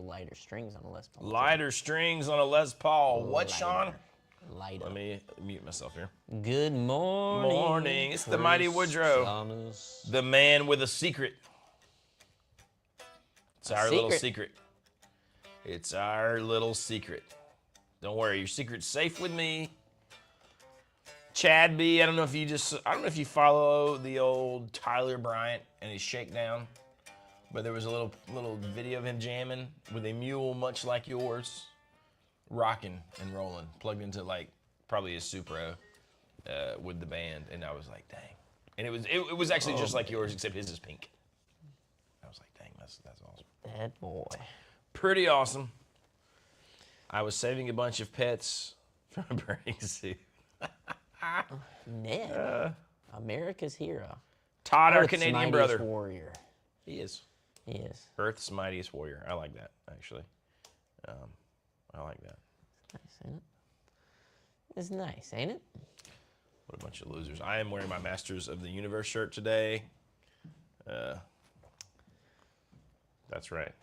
lighter strings on a Les Paul. Lighter strings on a Les Paul. What, Sean? Lighter. Let me mute myself here. Good morning. Morning. It's the mighty Woodrow. The man with a secret. It's our little secret. It's our little secret. Don't worry, your secret's safe with me. Chad B, I don't know if you follow the old Tyler Bryant and his shakedown, but there was a little video of him jamming with a mule much like yours, rocking and rolling, plugged into like probably a Supro with the band, and I was like, dang. And it was actually just like yours, except his is pink. I was like, dang, that's awesome. That boy. Pretty awesome. I was saving a bunch of pets from a burning zoo. Ned, America's hero. Todd, our Earth's Canadian mightiest brother. warrior. He is. He is. Earth's mightiest warrior. I like that, actually. I like that. Nice, ain't it? It's nice, ain't it? What a bunch of losers. I am wearing my Masters of the Universe shirt today. That's right.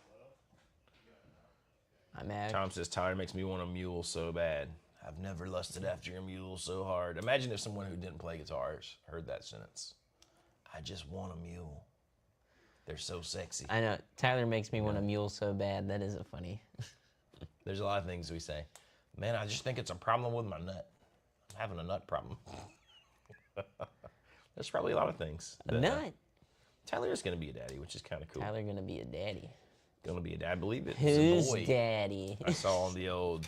I'm mad. Tom says, Tyler makes me want a mule so bad. I've never lusted after a mule so hard. Imagine if someone who didn't play guitars heard that sentence. I just want a mule. They're so sexy. I know. Tyler makes me want a mule so bad. That isn't funny. There's a lot of things we say. Man, I just think it's a problem with my nut. I'm having a nut problem. There's probably a lot of things. A nut? Tyler is going to be a daddy, which is kind of cool. Tyler going to be a daddy. Going to be a dad. I believe it. Who's a boy. daddy? I saw on the old...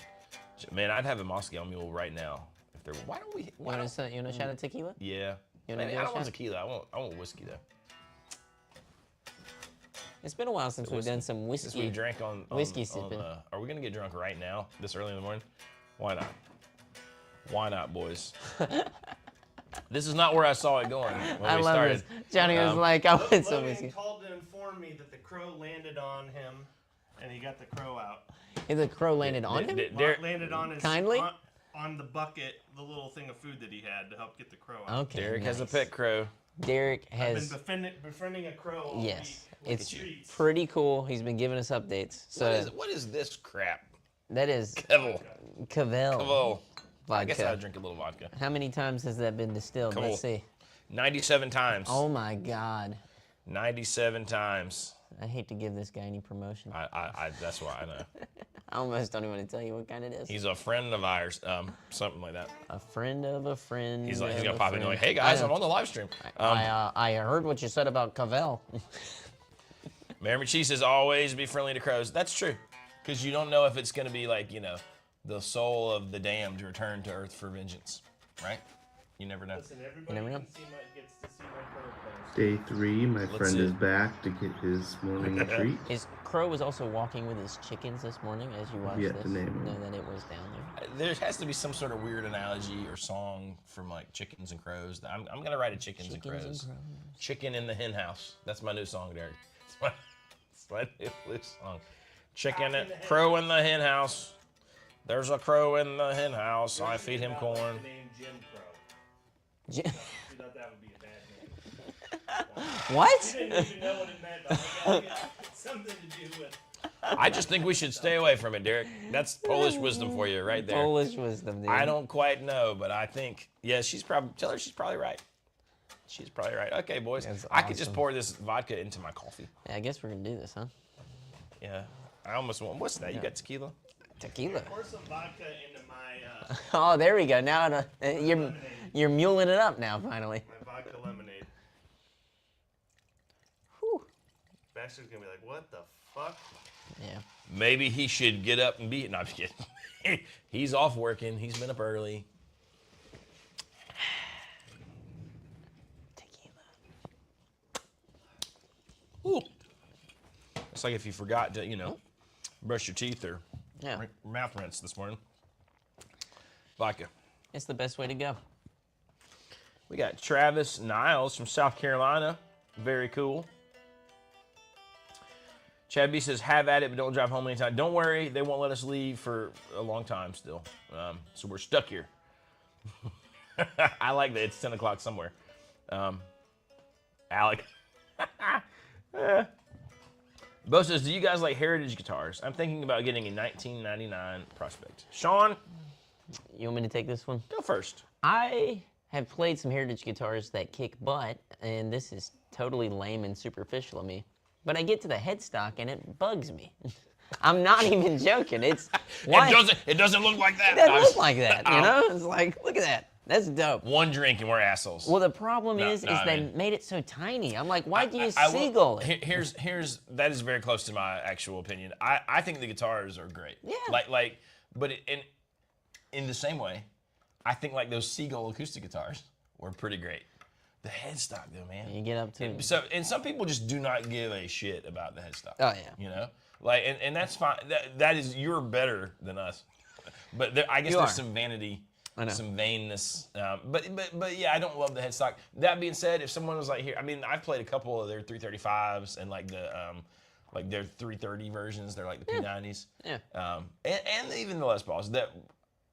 Man, I'd have a Moscow Mule right now. If there were... Why don't we... You want a shot of tequila? Yeah. You Man, want I don't want tequila. I want whiskey, though. It's been a while since we've done some whiskey. Since we drank on whiskey sipping. Are we going to get drunk right now, this early in the morning? Why not? Why not, boys? This is not where I saw it going when we started. This. Johnny was like, I want some whiskey. Logan called to inform me that the crow landed on him, and he got the crow out. And the crow landed on him? Landed on his... Kindly? On the bucket, the little thing of food that he had to help get the crow out. Okay, Derek has a pet crow. Derek has... I've been befriending a crow all Yes, week. it's pretty cool. He's been giving us updates. So What is this crap? That is... Cavell. Vodka. I guess I'll drink a little vodka. How many times has that been distilled? Cavell. Let's see. 97 times. Oh my God. 97 times. I hate to give this guy any promotion. That's why I know. I almost don't even want to tell you what kind it is. He's a friend of ours, something like that. A friend of a friend. He's gonna pop in like, hey guys, I'm on the live stream. I heard what you said about Cavell. Mary Cheese says always be friendly to crows. That's true, because you don't know if it's gonna be like, you know, the soul of the damned return to earth for vengeance, right? You never know. Listen, You never know. gets to see my crow post. Day 3, my friend is back to get his morning treat. His crow was also walking with his chickens this morning as you watched Yeah, this. the name of Know it. that it was down there. There has to be some sort of weird analogy or song from like chickens and crows. I'm gonna write a chickens and crows. Chicken in the hen house. That's my new song, Derek. It's my new song. Crow in the hen house. There's a crow in the hen house. I feed him corn. The name Jim Crow. You thought that would be a bad name. What? You didn't even know what it meant, but I got something to do with... I just think we should stay away from it, Derek. That's Polish wisdom for you right there. Polish wisdom, dude. I don't quite know, but I think, yeah, tell her she's probably right. She's probably right. Okay, boys. That's I could just awesome. pour this vodka into my coffee. Yeah, I guess we're going to do this, huh? Yeah. I almost want, what's that? You got tequila? Tequila. Pour some vodka into my... Oh, there we go. Now you're muling it up now, finally. my vodka lemonade. Whew. Baxter's gonna be like, what the fuck? Yeah. Maybe he should get up and be... No, I'm just kidding. He's off working. He's been up early. Tequila. Ooh. It's like if you forgot to, you know, brush your teeth or mouth rinse this morning. Vodka. It's the best way to go. We got Travis Niles from South Carolina. Very cool. Chad B says, have at it, but don't drive home anytime. Don't worry, they won't let us leave for a long time still. So we're stuck here. I like that it's 10 o'clock somewhere. Alec. Bo says, do you guys like heritage guitars? I'm thinking about getting a 1999 Prospect. Sean, You want me to take this one? go first. I have played some heritage guitars that kick butt, and this is totally lame and superficial of me. But I get to the headstock and it bugs me. I'm not even joking. It's why It doesn't look like that. it doesn't look like that, you know? It's like, look at that. That's dope. One drink and we're assholes. Well, the problem No, is I they mean- made it so tiny. I'm like, why do you I will- seagull it? Here's that is very close to my actual opinion. I think the guitars are great. Yeah. But in the same way, I think like those Seagull acoustic guitars were pretty great. The headstock though, man. You get up to it. So and some people just do not give a shit about the headstock. Oh, yeah. You know, like and that's fine. That is you're better than us. But I guess You there's are. some vanity, I know. some vainness. But yeah, I don't love the headstock. That being said, if someone was like here, I mean, I've played a couple of their 335s and like their 330 versions. They're like the P90s. Yeah. And even the Les Pauls. That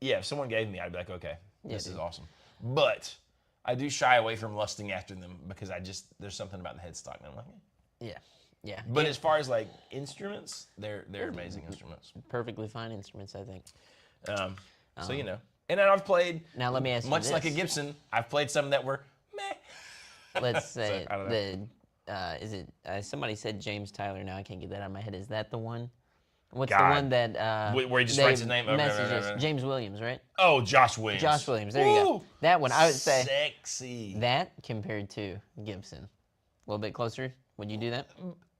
yeah, if someone gave me, I'd be like, okay, this is dude. awesome. But I do shy away from lusting after them because there's something about the headstock that I'm like, eh. Yeah. Yeah. But Yeah, as far as like instruments, they're amazing instruments. perfectly fine instruments, I think. So you know, and then I've played. Now let me ask you Much like a this. Gibson, I've played some that were meh. Let's say I don't know. is it somebody said James Tyler? Now I can't get that out of my head. Is that the one? What's God. the one that Where he just they writes his name over and over message and us? over. James Williams, right? Oh, Josh Williams. Josh Williams. There you go. Woo! That one I would say Sexy. that compared to Gibson, a little bit closer. Would you do that?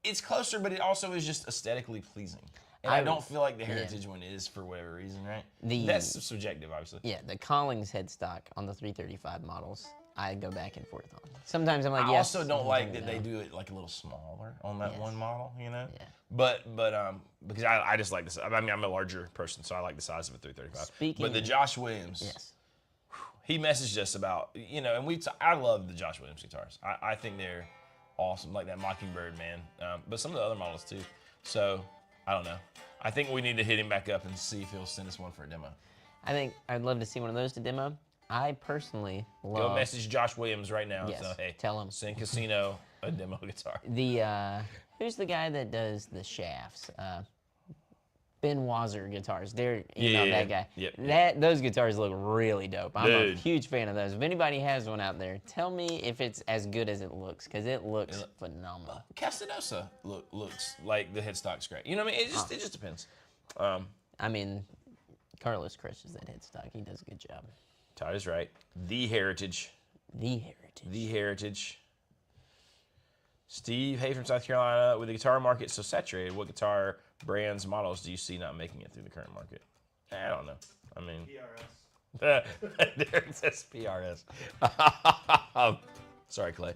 It's closer, but it also is just aesthetically pleasing. And I don't feel like the Heritage one is for whatever reason, right? That's subjective, obviously. Yeah, the Collings headstock on the 335 models, I go back and forth on. Sometimes I'm like, I yes. also don't like that no. they do it like a little smaller on that Yes. one model, you know? Yeah. But because I just like this. I mean, I'm a larger person, so I like the size of a 335. But the Josh Williams, Yes. he messaged us about, you know, and I love the Josh Williams guitars. I think they're awesome, like that Mockingbird, man. But some of the other models too. So I don't know. I think we need to hit him back up and see if he'll send us one for a demo. I think I'd love to see one of those to demo. I personally love Go message Josh Williams right now. Yes, So, hey, tell him. send Casino a demo guitar. the who's the guy that does the shafts? Ben Wazer guitars. They're that guy. Yep. Those guitars look really dope. I'm a Dude. huge fan of those. If anybody has one out there, tell me if it's as good as it looks, because it looks phenomenal. Castadosa looks like the headstock's great. You know what I mean? It just depends. I mean, Carlos crushes that headstock. He does a good job. Todd is right. The Heritage. The Heritage. The Heritage. Steve, hey from South Carolina. With the guitar market so saturated, what guitar brands, models do you see not making it through the current market? I don't know. I mean, PRS. Derek says PRS. Sorry, Clay.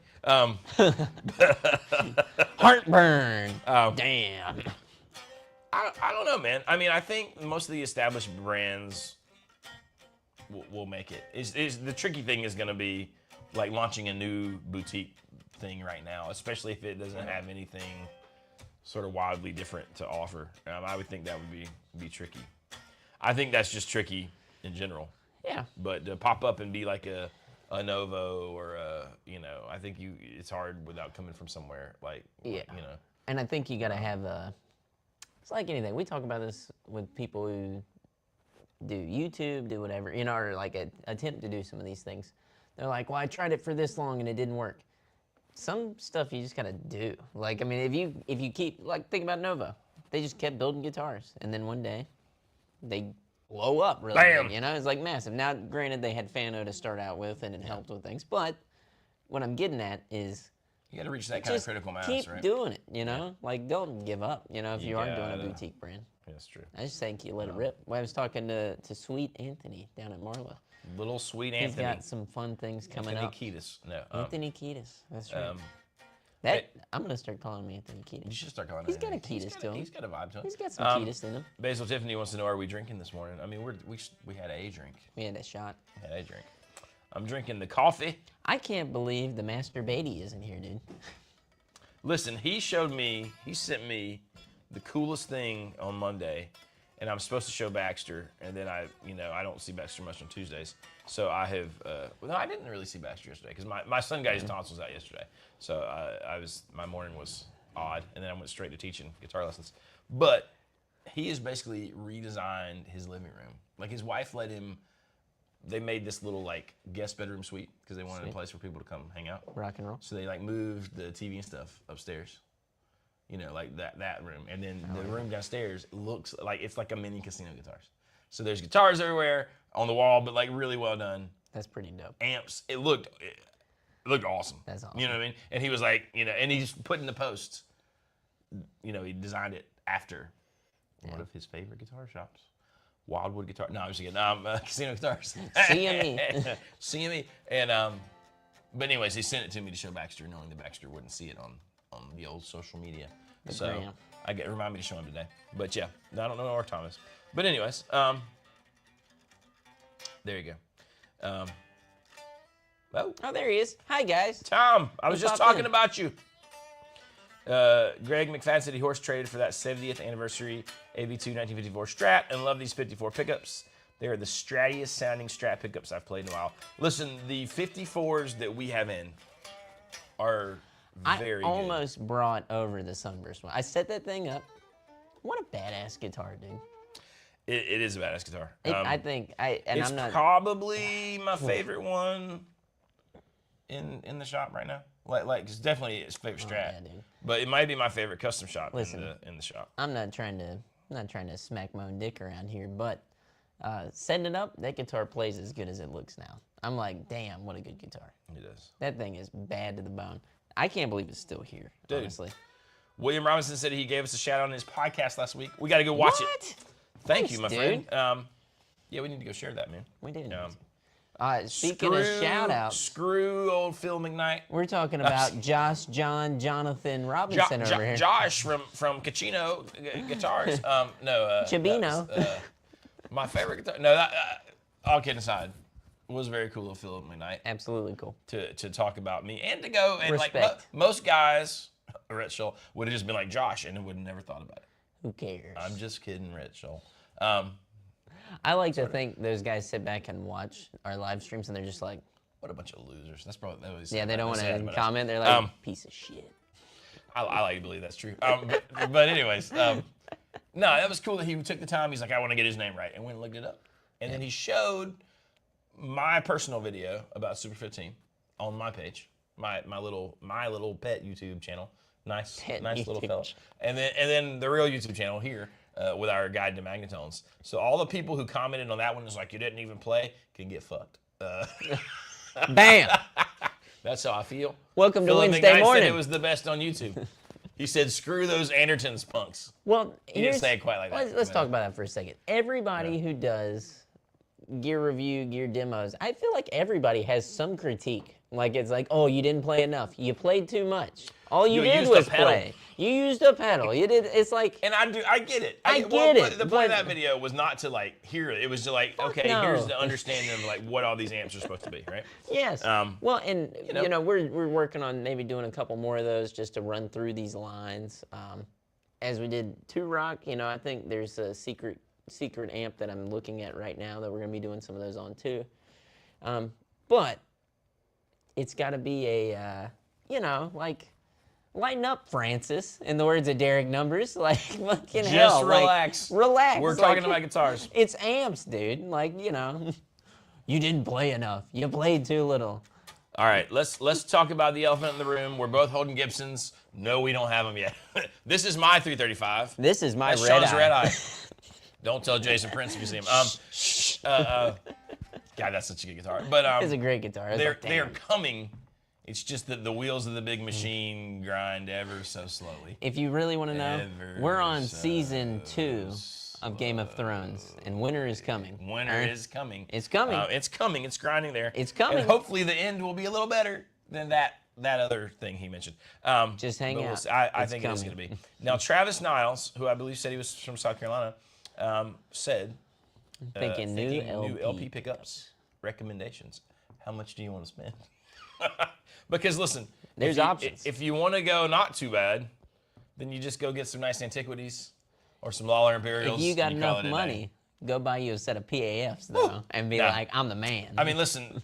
Heartburn. Damn. I don't know, man. I mean, I think most of the established brands will make it. The tricky thing is going to be like launching a new boutique thing right now, especially if it doesn't have anything sort of wildly different to offer. I would think that would be tricky. I think that's just tricky in general. Yeah. But to pop up and be like a Novo or I think it's hard without coming from somewhere like Yeah. you know. And I think you got to have it's like anything. We talk about this with people who do YouTube, do whatever, or like attempt to do some of these things. They're like, well, I tried it for this long and it didn't work. Some stuff you just got to do. Like, I mean, if you keep, like, think about Nova. They just kept building guitars. And then one day, they blow up really Bam! big, It's like massive. Now, granted, they had Fano to start out with and it helped with things. But what I'm getting at is You got to reach that kind of just critical mass, keep right? doing it, Like, don't give up, if you are doing a gotta- boutique brand. That's true. I just think you let it rip. Well, I was talking to Sweet Anthony down at Marla. Little sweet He's Anthony. got some fun things coming Anthony up. Kiedis. No. Anthony Kiedis. That's right. um, I'm gonna start calling him Anthony you Kiedis. should start calling He's him got a Anthony. Kiedis to him. He's got a vibe to him. He's got some Kiedis in him. Basil Tiffany wants to know, are we drinking this morning? I mean, we had a drink. We had a shot. Had a drink. I'm drinking the coffee. I can't believe the Master Beatty isn't here, dude. Listen, he sent me the coolest thing on Monday, and I'm supposed to show Baxter, and then I don't see Baxter much on Tuesdays. So I have, no, I didn't really see Baxter yesterday because my son got his tonsils out yesterday. So my morning was odd, and then I went straight to teaching guitar lessons. But he has basically redesigned his living room. Like his wife let him. They made this little like guest bedroom suite because they wanted a place for people to come hang out. Rock and roll. So they like moved the TV and stuff upstairs. You know, like that room, and then the room downstairs looks like it's like a mini casino guitars. So there's guitars everywhere on the wall, but like really well done. That's pretty dope. Amps. It looked awesome. That's awesome. You know what I mean? And he was like, you know, and he's put in the posts. You know, he designed it after one of his favorite guitar shops, Wildwood Guitar. No, I was kidding. Casino Guitars. CME. CME. And but anyways, he sent it to me to show Baxter, knowing that Baxter wouldn't see it on the old social media. So remind me to show him today. But yeah, I don't know where Tom is. But anyways, there you go. Oh, there he is. Hi, guys. Tom, I was just popped talking in. about you. Greg McFadden said he horse traded for that 70th anniversary AV2 1954 Strat and love these 54 pickups. They are the strattiest sounding Strat pickups I've played in a while. Listen, the 54s that we have in are very I almost brought over the Sunburst one. I set that thing up. What a badass guitar, dude. It is a badass guitar. I think it's I'm not probably my favorite one in the shop right now. Like it's definitely his favorite Strat, yeah, dude. but it might be my favorite custom shop Listen, in the shop. I'm not trying to smack my own dick around here, but setting it up, that guitar plays as good as it looks now. I'm like, damn, what a good guitar. It is. That thing is bad to the bone. I can't believe it's still here, Dude. honestly. William Robinson said he gave us a shout out on his podcast last week. We got to go watch it. Thank you, my dude. friend. Yeah, we need to go share that, man. We did. Speaking of shout outs, Screw old Phil McKnight. we're talking about Josh, John, Jonathan Robinson over here. Josh from Cachino Guitars. Chabino. My favorite guitar. No, all kidding aside, it was very cool of Phil McKnight Absolutely cool. to talk about me and to go and like Respect. most guys, Rhett Scholl would have just been like Josh and would have never thought about it. Who cares? I'm just kidding, Rhett Scholl. I like to think those guys sit back and watch our live streams and they're just like, What a bunch of losers. That's probably that was. yeah, they don't want sad to about us. comment. They're like, piece of shit. I like to believe that's true. But anyways, no, that was cool that he took the time. He's like, I want to get his name right, and went and looked it up. And then he showed my personal video about Super 15 on my page, my little pet YouTube channel. Nice little YouTube fella. And then the real YouTube channel here with our guide to magnetones. So all the people who commented on that one is like, you didn't even play, can get fucked. Bam! That's how I feel. Welcome to Phil Wednesday McKnight morning. said it was the best on YouTube. He said, "Screw those Andertons punks." Well, He didn't say it quite like that. Let's talk about that for a second. Everybody who does gear review, gear demos, I feel like everybody has some critique. Like it's like, oh, you didn't play enough. You played too much. All you did used a was pedal. play. You used a pedal. You did. It's like. And I get it. I get it, The point of but- that video was not to like hear it. It was to like, okay, no. here's the understanding of like what all these amps are supposed to be, right? Yes. Well, and you know. we're working on maybe doing a couple more of those just to run through these lines. As we did 2 Rock, I think there's a secret amp that I'm looking at right now that we're gonna be doing some of those on too. But it's got to be a like. Lighten up, Francis, in the words of Derek Numbers. Like, fucking hell. Just relax. Like, relax. We're Like, talking about guitars. It's amps, dude. Like, you didn't play enough. You played too little. All right, let's talk about the elephant in the room. We're both holding Gibsons. No, we don't have them yet. This is my 335. This is my That's red Sean's eye. red eye. Don't tell Jason Prince if you see him. God, that's such a good guitar. But It's a great guitar. It's like, they're damn. coming. It's just that the wheels of the big machine grind ever so slowly. If you really want to know, Ever we're on so season 2 of Game of Thrones, and winter is coming. Winter is coming. It's coming. It's coming. It's grinding there. It's coming. And hopefully the end will be a little better than that other thing he mentioned. Just hang but we'll out. see. I It's think it is going coming. to be. Now, Travis Niles, who I believe said he was from South Carolina, said, Thinking new LP pickups, recommendations. How much do you want to spend? Because listen, There's options. If you want to go not too bad, then you just go get some nice antiquities or some Lawler Imperials. If you got call enough it a day. money, go buy you a set of PAFs, though, and be Nah. like, I'm the man. I mean, listen,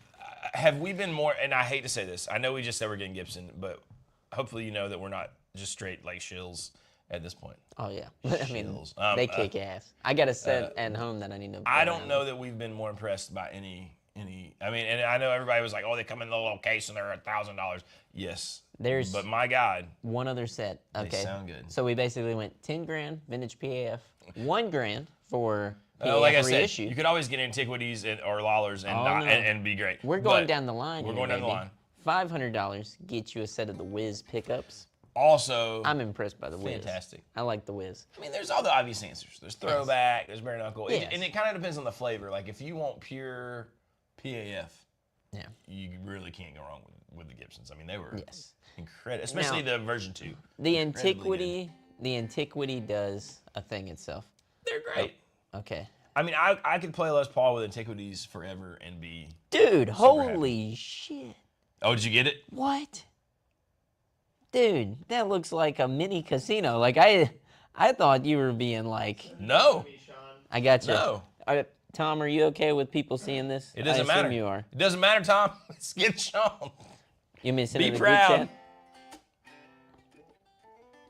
have we been more, and I hate to say this, I know we just said we're getting Gibson, but hopefully you know that we're not just straight like shills at this point. Oh yeah, I mean Shills. they kick ass. I got a set at home that I need to. I play don't around know with. that we've been more impressed by any. I mean, and I know everybody was like, "Oh, they come in the little case and they're $1,000." Yes, There's but my God, one other set. Okay, sound good. So we basically went 10 grand vintage PAF, 1 grand for PAF like I said, reissue. you could always get antiquities or Lawlers and Oh, not, no. and be great. We're going But down the line. We're here, going down the baby. line. $500 gets you a set of the Wiz pickups. Also, I'm impressed by the Wiz. fantastic. I like the Wiz. I mean, there's all the obvious answers. There's throwback. There's bare knuckle. Yes. And it kind of depends on the flavor. Like if you want pure PAF, Yeah. you really can't go wrong with the Gibsons. I mean, they were Yes. incredible, especially Now, the version 2. The Incredibly antiquity does a thing itself. They're great. Okay. I mean, I could play Les Paul with antiquities forever and be. Dude, holy shit. Oh, did you get it? What? Dude, that looks like a mini casino. Like I thought you were being like, No. I got you. No. Tom, are you okay with people seeing this? It doesn't I assume matter. You are. It doesn't matter, Tom. Let's get shown. You mean send Be it in the proud. group chat?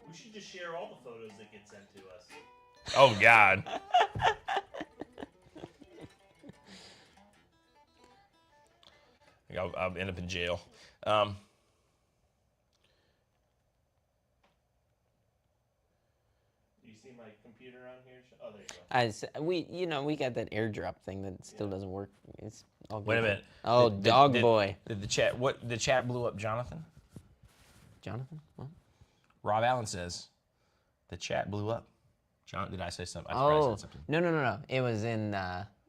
We should just share all the photos that get sent to us. Oh, God. I'll end up in jail. Do you see my computer on here? Oh, there you go. We got that airdrop thing that still doesn't work. It's all good. Wait a minute. Oh, dog boy. Did the chat blew up Jonathan? Jonathan? What? Rob Allen says the chat blew up. John, did I say something? I probably Oh, said something. no. It was in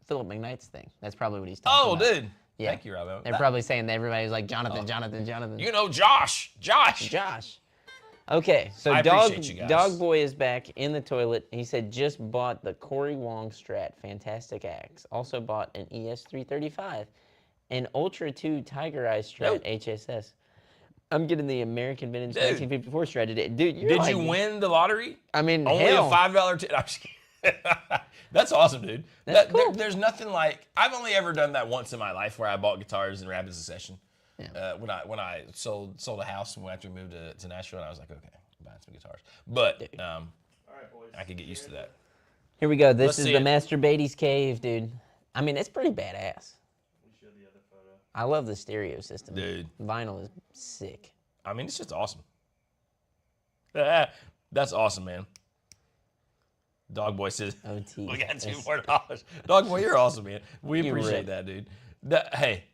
Philip McKnight's thing. That's probably what he's talking about. Dude. Yeah. Thank you, Rob Allen. They're probably saying that everybody's like, Jonathan, Jonathan. You know Josh. Josh. Okay, so I Dog appreciate you guys. Dog Boy is back in the toilet. He said just bought the Corey Wong Strat, fantastic axe. Also bought an ES335, an Ultra 2 Tiger Eye Strat Nope. HSS. I'm getting the American Vintage Dude. 1954 Strat today. Dude, you're Did like, you win the lottery? I mean, Only hell. a $5 ticket. I'm just kidding. That's awesome, dude. That's cool. There's nothing like. I've only ever done that once in my life where I bought guitars in rapid succession. Yeah. When I sold a house and after we moved to Nashville, and I was like, okay, I'm buying some guitars. But All right, boys. I could get used to that. Here we go. This Let's is see the it. Master Beatty's Cave, dude. I mean, it's pretty badass. Let me show the other photo. I love the stereo system. Dude. Vinyl is sick. I mean, it's just awesome. That's awesome, man. Dog Boy says, OT. we got $2 That's- more. Dog Boy, you're awesome, man. We You appreciate rip. that, dude. Hey,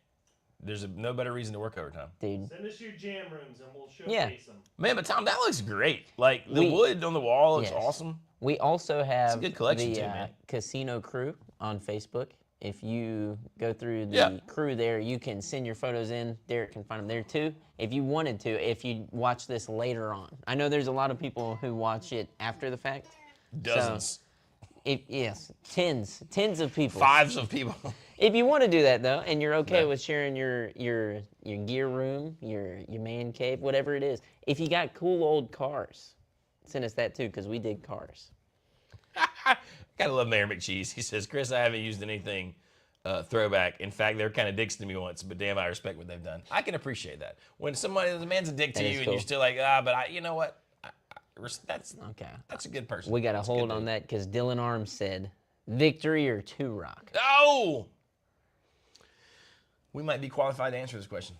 there's no better reason to work overtime. Dude. Send us your jam rooms and we'll Yeah. showcase them. Man, but Tom, that looks great. Like, the wood on the wall looks Yes. awesome. We also have good collection the too, man. Casino Crew on Facebook. If you go through the Yeah. crew there, you can send your photos in. Derek can find them there too. If you wanted to, if you watch this later on. I know there's a lot of people who watch it after the fact. Dozens. Yes, tens of people. Fives of people. If you want to do that though, and you're okay Yeah. with sharing your gear room, your man cave, whatever it is. If you got cool old cars, send us that too, because we dig cars. Gotta love Mayor McCheese. He says, Chris, I haven't used anything throwback. In fact, they're kind of dicks to me once, but damn, I respect what they've done. I can appreciate that. When the man's a dick to That you is and cool. you're still like, but you know what? That's Okay. a good person. We got to That's a good hold on dude. that because Dylan Arms said, victory or two rock. Oh! We might be qualified to answer this question.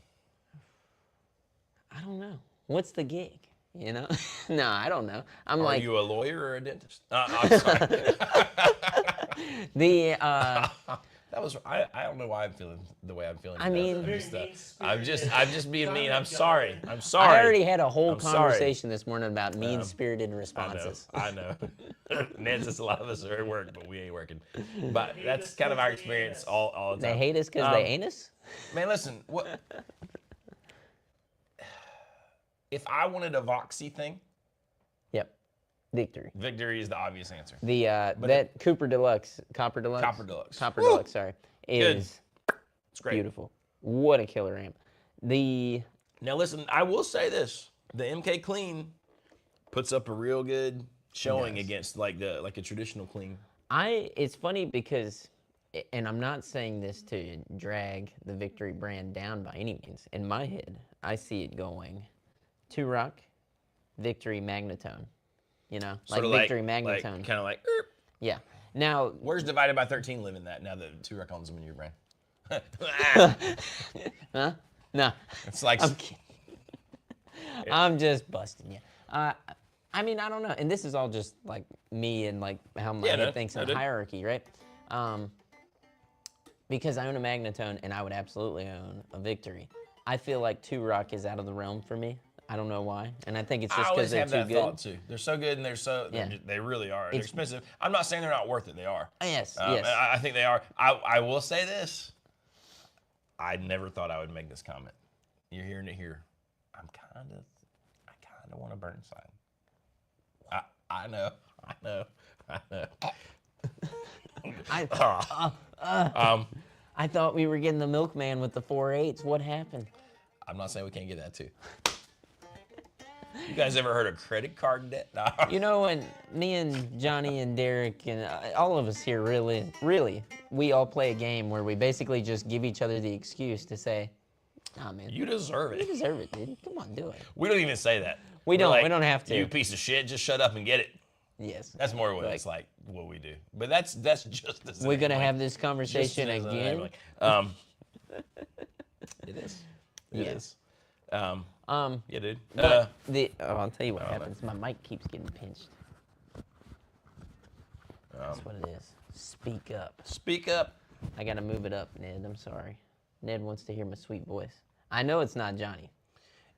I don't know. What's the gig? You know? No, I don't know. I'm Are like, you a lawyer or a dentist? I'm sorry. the, That was I don't know why I'm feeling the way I'm feeling. I mean- I'm just being mean. I'm sorry. I'm I sorry. already had a whole I'm sorry. conversation this morning about mean-spirited responses. I know. Nance says a lot of us are at work, but we ain't working. But that's kind of our experience all the They time. hate us because they ain't us? Man, listen. What? If I wanted a Voxy thing, Yep. Victory. victory is the obvious answer. The that Copper Deluxe, Copper Deluxe. Copper Woo! Deluxe, sorry, is It's great. beautiful. What a killer amp. The Now listen, I will say this: the MK Clean puts up a real good showing against like a traditional clean. it's funny because, and I'm not saying this to drag the Victory brand down by any means. In my head, I see it going two rock, victory magnetone. You know, Sort of victory magnetone. Kind of like. Yeah. Now, Where's divided by 13 live in that? Now that 2 icons in your brain. huh? No. It's like. I'm kidding. I'm just busting you. I mean, I don't know. And this is all just like me and like how my head thinks in hierarchy, right? Because I own a magnetone and I would absolutely own a victory. I feel like 2 Rock is out of the realm for me. I don't know why, and I think it's just because they're too good. I always have that thought too. They're so good, and they really are. They're expensive. I'm not saying they're not worth it. They are. Yes, yes. I think they are. I will say this. I never thought I would make this comment. You're hearing it here. I kind of want a Burnside. I know. I thought we were getting the milkman with the 4.8s. What happened? I'm not saying we can't get that too. You guys ever heard of credit card debt? No. You know, when me and Johnny and Derek and all of us here really, we all play a game where we basically just give each other the excuse to say, "Nah, man, you deserve it. You deserve it, dude. Come on, do it." We don't even say that. We don't have to. You piece of shit, just shut up and get it. Yes. That's more what it's like, what we do. But that's just the same. We're gonna have this conversation again. It is. It is. Yeah, dude. I'll tell you what happens. My mic keeps getting pinched. That's what it is. Speak up. Speak up. I gotta move it up, Ned. I'm sorry. Ned wants to hear my sweet voice. I know it's not Johnny.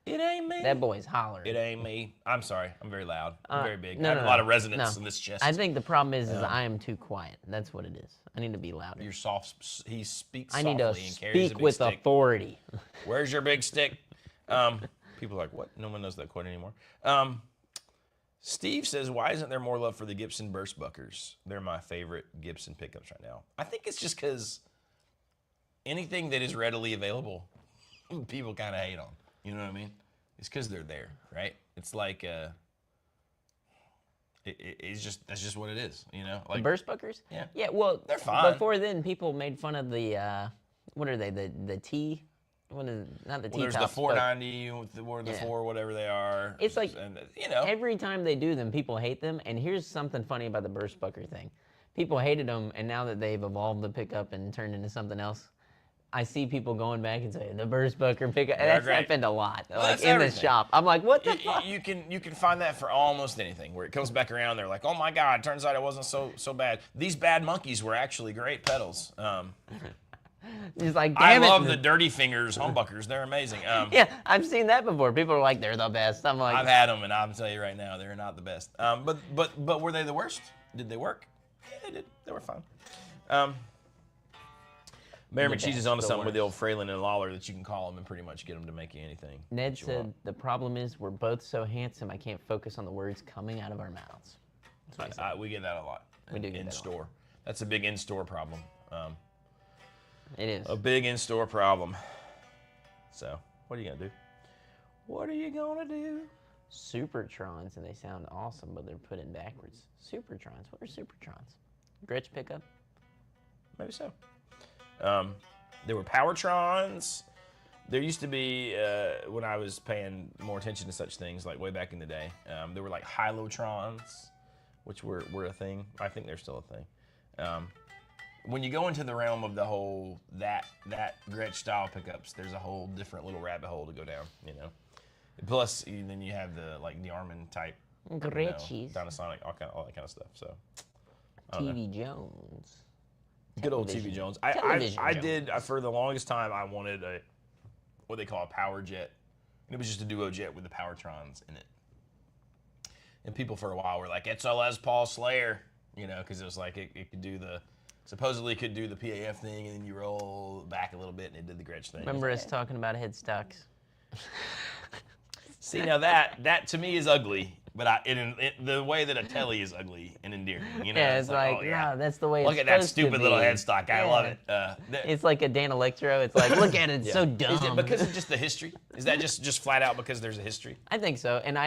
It ain't me. That boy's hollering. It ain't me. I'm sorry. I'm very loud. I'm very big. No, I have a lot of resonance in this chest. I think the problem is I am too quiet. That's what it is. I need to be louder. You're soft. He speaks I softly need to and carries a speak big with stick. authority. Where's your big stick? People are like, what? No one knows that quote anymore. Steve says, why isn't there more love for the Gibson Burstbuckers? They're my favorite Gibson pickups right now. I think it's just because anything that is readily available, people kind of hate on. You know what I mean? It's because they're there, right? It's like, it's just, that's just what it is, you know? Like, the Burstbuckers? Yeah. Yeah, well, they're fine. Before then, people made fun of the, what are they, the T? What is, not the T there's tops, the 490 with the 4, whatever they are. It's like, and, you know, every time they do them, people hate them. And here's something funny about the Burstbucker thing. People hated them, and now that they've evolved the pickup and turned into something else, I see people going back and saying, the Burstbucker pickup. And that's happened a lot, like in the shop. I'm like, what the fuck? You can find that for almost anything, where it comes back around, they're like, oh my God, turns out it wasn't so bad. These bad monkeys were actually great pedals. It's like, I damn it. love the Dirty Fingers humbuckers. They're amazing. Yeah, I've seen that before. People are like, they're the best. I'm like, I've had them, and I'll tell you right now, they're not the best. But were they the worst? Did they work? Yeah, they did. They were fine. Mary McCheese is onto something with the old Fralin and Lawler that you can call them and pretty much get them to make you anything. Ned said, the problem is we're both so handsome, I can't focus on the words coming out of our mouths. We get that a lot. We do get in that store. A lot. That's a big in-store problem. It is. A big in-store problem. So, what are you going to do? What are you going to do? Supertrons, and they sound awesome, but they're put in backwards. Supertrons. What are Supertrons? Gretsch pickup? Maybe so. There were Powertrons. There used to be, when I was paying more attention to such things, like way back in the day, there were like Hylotrons, which were a thing. I think they're still a thing. When you go into the realm of the whole, that Gretsch style pickups, there's a whole different little rabbit hole to go down, you know. Plus, then you have the Armin type, Gretsch's, Dynasonic, all that kind of stuff. So, TV Jones. Good old TV Jones. I did, for the longest time, I wanted what they call a power jet. And it was just a duo jet with the Powertrons in it. And people for a while were like, it's a Les Paul Slayer, you know, because it was like, it could do supposedly could do the PAF thing, and then you roll back a little bit, and it did the Gretsch thing. Remember us talking about headstocks? See, now that to me is ugly, but the way that a telly is ugly and endearing, you know? Yeah, it's like, no, that's the way it's Look at that stupid little headstock. I love it. It's like a Dan Electro. It's like, look at it, it's so dumb. Is it because of just the history? Is that just flat out because there's a history? I think so, and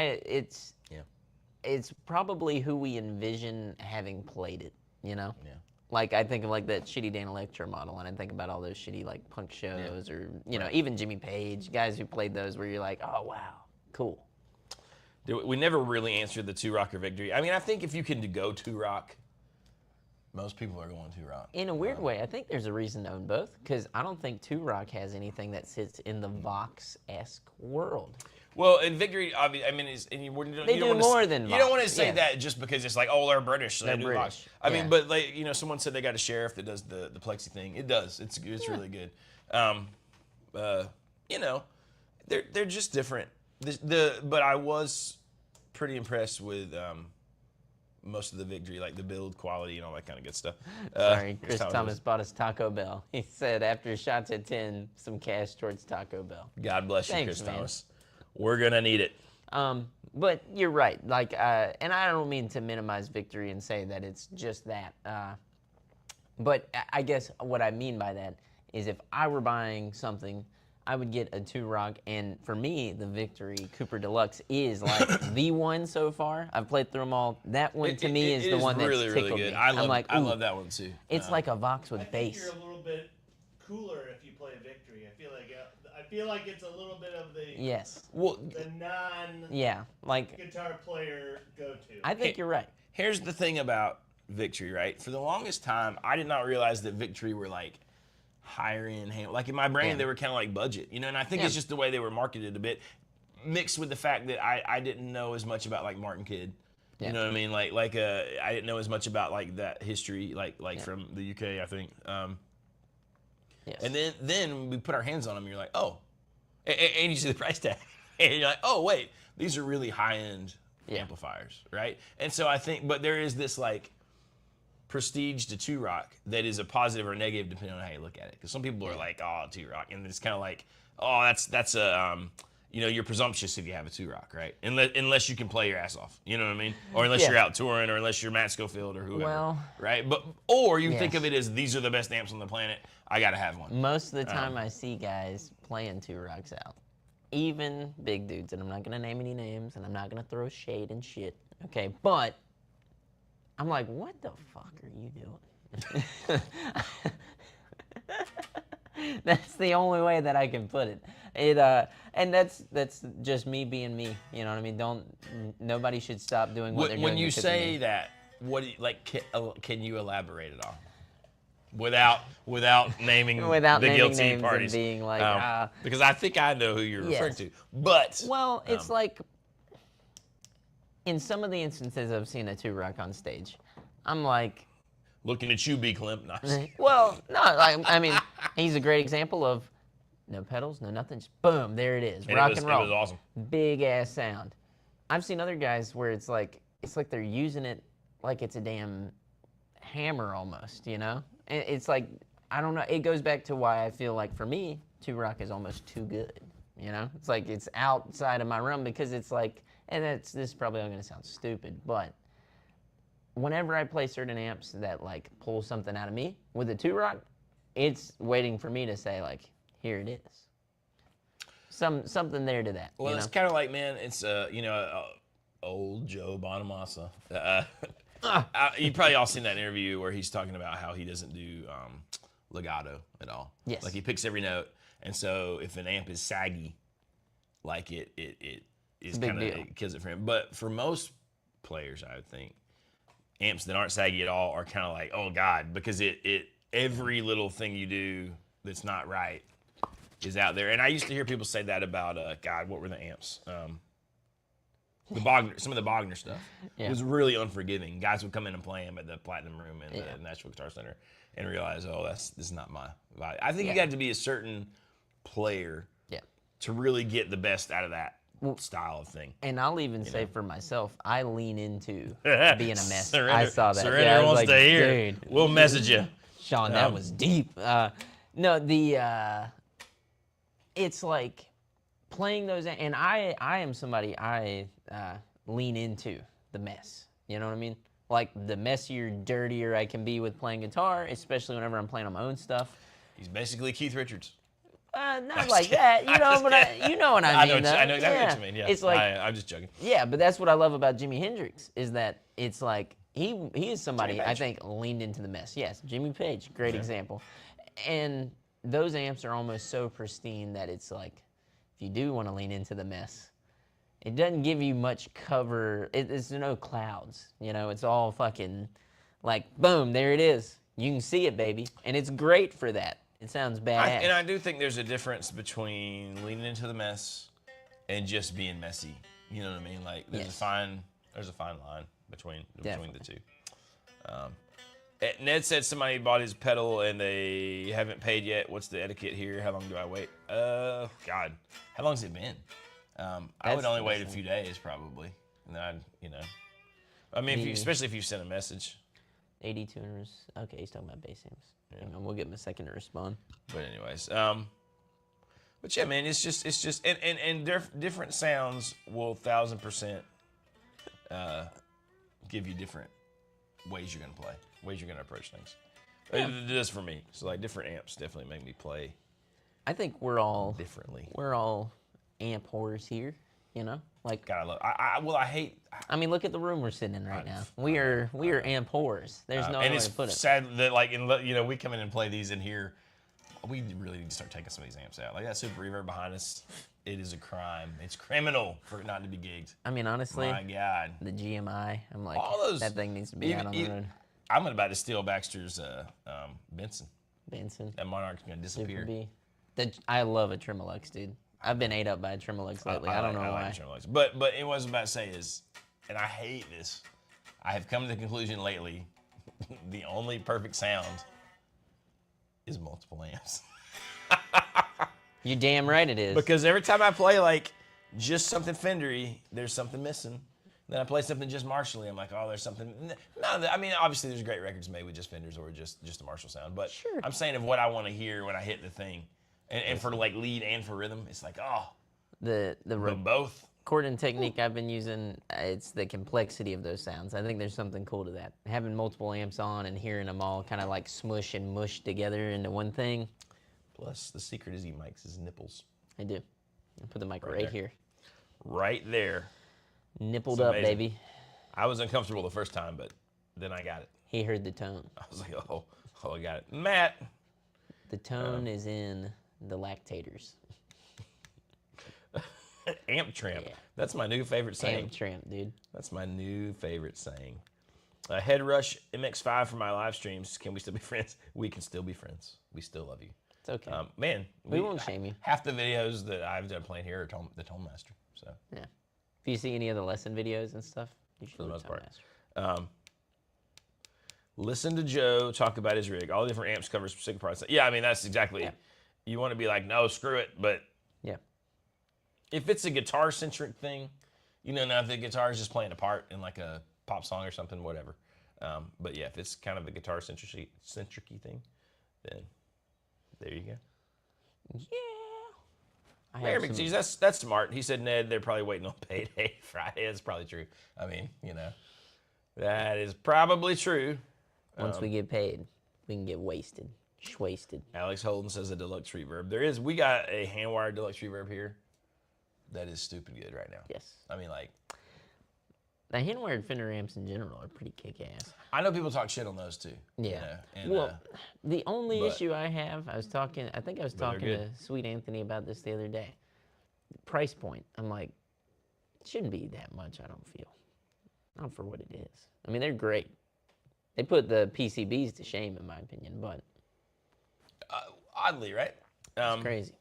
it's probably who we envision having played it, you know? Yeah. Like, I think of like that shitty Dan Electro model, and I think about all those shitty like punk shows, or you know, even Jimmy Page, guys who played those, where you're like, oh wow, cool. We never really answered the 2 Rock or Victory. I mean, I think if you can go 2 Rock, most people are going 2 Rock. In a weird way, I think there's a reason to own both, because I don't think 2 Rock has anything that sits in the Vox-esque world. Well, in Victory, I mean, They do more than You don't want to Vox, say yes. that just because it's like, oh, they're British, so They're they do British, Vox. I mean, yeah. but like, someone said they got a sheriff that does the plexi thing. It does. It's really good. They're just different. But I was pretty impressed with most of the Victory, like the build quality and all that kind of good stuff. Sorry, that's Chris how it Thomas is. bought us Taco Bell. He said after shots at 10, some cash towards Taco Bell. God bless you, Thanks, Chris man. Thomas. We're gonna need it. But you're right. Like, and I don't mean to minimize Victory and say that it's just that. But I guess what I mean by that is if I were buying something, I would get a 2 Rock. And for me, the Victory Cooper Deluxe is like the one so far. I've played through them all. That one to me is the one that's really, tickled really good. me. I I'm love that one too. It's like a Vox with I think bass. you're a little bit cooler if you play Victory. I feel like it's a little bit of the Yes. Well, the non Yeah. Like, guitar player go-to. I think you're right. here's the thing about Victory, right? For the longest time, I did not realize that Victory were like higher end. Like in my brain, Yeah. they were kind of like budget, And I think Yeah. it's just the way they were marketed a bit, mixed with the fact that I didn't know as much about like Martin Kidd. Yeah. You know what I mean? I didn't know as much about like that history, like from the UK, I think. Yes. And then we put our hands on them, and you're like, oh, and you see the price tag, and you're like, oh wait, these are really high end Yeah. amplifiers, right? And so I think, but there is this like prestige to 2 Rock that is a positive or negative depending on how you look at it. Because some people are like, oh, 2 Rock, and it's kind of like, oh, that's a you're presumptuous if you have a 2 Rock, right? Unless you can play your ass off, you know what I mean? Or unless Yeah. you're out touring, or unless you're Matt Schofield or whoever, Well, right? Or you think yes. of it as these are the best amps on the planet. I gotta have one. Most of the time I see guys playing 2 Rocks out. Even big dudes, and I'm not gonna name any names, and I'm not gonna throw shade and shit. Okay, but I'm like, what the fuck are you doing? That's the only way that I can put it. And that's just me being me. You know what I mean? Nobody should stop doing what they're doing. When you because of say me. that, what do you, like? Can you elaborate at all? Without naming Without the naming guilty names and parties, being like, because I think I know who you're referring Yes. to. But Well, it's like in some of the instances I've seen a 2 Rock on stage, I'm like, looking at you, B. Clem. Nice. well, no, like, I mean, he's a great example of no pedals, no nothing, just boom, there it is, rock and roll. It was awesome. Big ass sound. I've seen other guys where it's like they're using it like it's a damn hammer almost, It's like, I don't know, it goes back to why I feel like for me, 2 Rock is almost too good, It's like it's outside of my realm because it's like, and this is probably going to sound stupid, but whenever I play certain amps that like pull something out of me with a 2 Rock, it's waiting for me to say like, here it is. Something there to that. Well, it's kind of like, man, it's old Joe Bonamassa. You probably all seen that interview where he's talking about how he doesn't do legato at all. Yes. Like he picks every note, and so if an amp is saggy, like it is big kind of deal. it kills it for him. But for most players, I would think amps that aren't saggy at all are kind of like, oh God, because it every little thing you do that's not right is out there. And I used to hear people say that about God, what were the amps? The Bogner, some of the Bogner stuff was really unforgiving. Guys would come in and play them at the Platinum Room and the Nashville Guitar Center and realize, oh, this is not my vibe. I think you got to be a certain player to really get the best out of that style of thing. And I'll even say for myself, I lean into being a mess. Surrender, I saw that. Surrender I was wants like, to hear. dude, We'll message you. Sean, that was deep. It's like playing those, and I am somebody, I lean into the mess. You know what I mean? Like the messier, dirtier I can be with playing guitar, especially whenever I'm playing on my own stuff. He's basically Keith Richards. Not like that, but you know what I mean. I know exactly what you mean. Yeah, It's like, I'm just joking. yeah, but that's what I love about Jimi Hendrix is that it's like he is somebody Jimmy I Page. think leaned into the mess. Yes, Jimmy Page, great example. And those amps are almost so pristine that it's like if you do want to lean into the mess, it doesn't give you much cover. It's no clouds, you know. It's all fucking like boom, there it is. You can see it, baby, and it's great for that. It sounds badass. And I do think there's a difference between leaning into the mess and just being messy. You know what I mean? Like there's Yes. a fine line between the Definitely. two. Ned said somebody bought his pedal and they haven't paid yet. What's the etiquette here? How long do I wait? God, how long's it been? I would That's only wait a interesting. few days probably, and then I'd, you know, I mean, especially if you send a message. 80 tuners. Okay, he's talking about bass amps. Hang on, we'll give him a second to respond. But anyways, but yeah, man, it's just, and different sounds will 1000% give you different ways you're gonna play, ways you're gonna approach things. It does for me. So like different amps definitely make me play I think we're all differently. amp whores here, you know? Like, God, I love. I hate. I mean, look at the room we're sitting in right now. We are amp whores. There's no and other way it's to put it. sad that like we come in and play these in here. We really need to start taking some of these amps out. Like that super reverb behind us. It is a crime. It's criminal for it not to be gigged. I mean, honestly, My God. the GMI, I'm like, All those- that thing needs to be out on the road. I'm about to steal Baxter's Benson. Benson, That Monarch's gonna Super disappear. B. I love a Tremolux, dude. I've been ate up by a Tremolux lately. I don't know why. like Tremolux. But what I was about to say is, and I hate this, I have come to the conclusion lately, the only perfect sound is multiple amps. You're damn right it is. Because every time I play like just something Fendery, there's something missing. Then I play something just Marshally, I'm like, oh, there's something. No, I mean, obviously there's great records made with just Fenders or just a Marshall sound. But Sure. I'm saying of what I want to hear when I hit the thing. And for like lead and for rhythm, it's like, oh, the but both. recording technique I've been using, it's the complexity of those sounds. I think there's something cool to that. Having multiple amps on and hearing them all kind of like smush and mush together into one thing. Plus, the secret is he mics his nipples. I do. I put the mic Right right there. here. Right there. Nippled It's up, amazing. baby. I was uncomfortable the first time, but then I got it. He heard the tone. I was like, oh, I got it. Matt. The tone is in the lactators. Amp Tramp. Yeah. That's my new favorite saying. Amp tramp, dude. That's my new favorite saying. Head Rush MX5 for my live streams. Can we still be friends? We can still be friends. We still love you. It's okay. Man, We won't shame you. Half the videos that I've done playing here are the Tone Master. So Yeah. If you see any of the lesson videos and stuff, you should For the look most Tone part. Master. Listen to Joe talk about his rig. All the different amps cover specific parts. Yeah, I mean that's exactly. Yeah. You want to be like, no, screw it. But Yeah. if it's a guitar centric thing, you know, now if the guitar is just playing a part in like a pop song or something, whatever. But yeah, if it's kind of a guitar centric thing, then there you go. Yeah. I There, have because some, that's smart. He said, Ned, they're probably waiting on payday Friday. That's probably true. I mean, you know, that is probably true. once we get paid, we can get wasted. Shwasted. Alex Holden says a deluxe reverb. We got a hand wired deluxe reverb here. That is stupid good right now. Yes. I mean, like, The hand-wired Fender amps in general are pretty kick-ass. I know people talk shit on those too. you Yeah. know, and, Well, the only but- issue I have, I think I was But they're talking to good. Sweet Anthony about this the other day. Price point. I'm like, it shouldn't be that much, I don't feel. Not for what it is. I mean, they're great. They put the PCBs to shame, in my opinion, but oddly, right? it's crazy.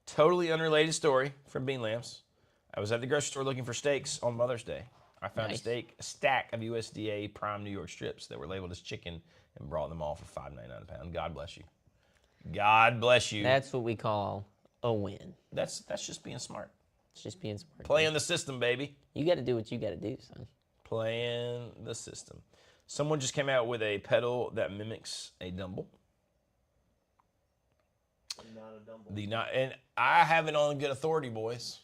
Totally unrelated story from Bean Lamps. I was at the grocery store looking for steaks on Mother's Day. I found Nice. a stack of USDA prime New York strips that were labeled as chicken and brought them all for $5.99 a pound. God bless you. God bless you. That's what we call a win. That's just being smart. It's just being smart. Playing the system, baby. You got to do what you got to do, son. Playing the system. Someone just came out with a pedal that mimics a Dumble. Not a dumble. And I have it on good authority, boys.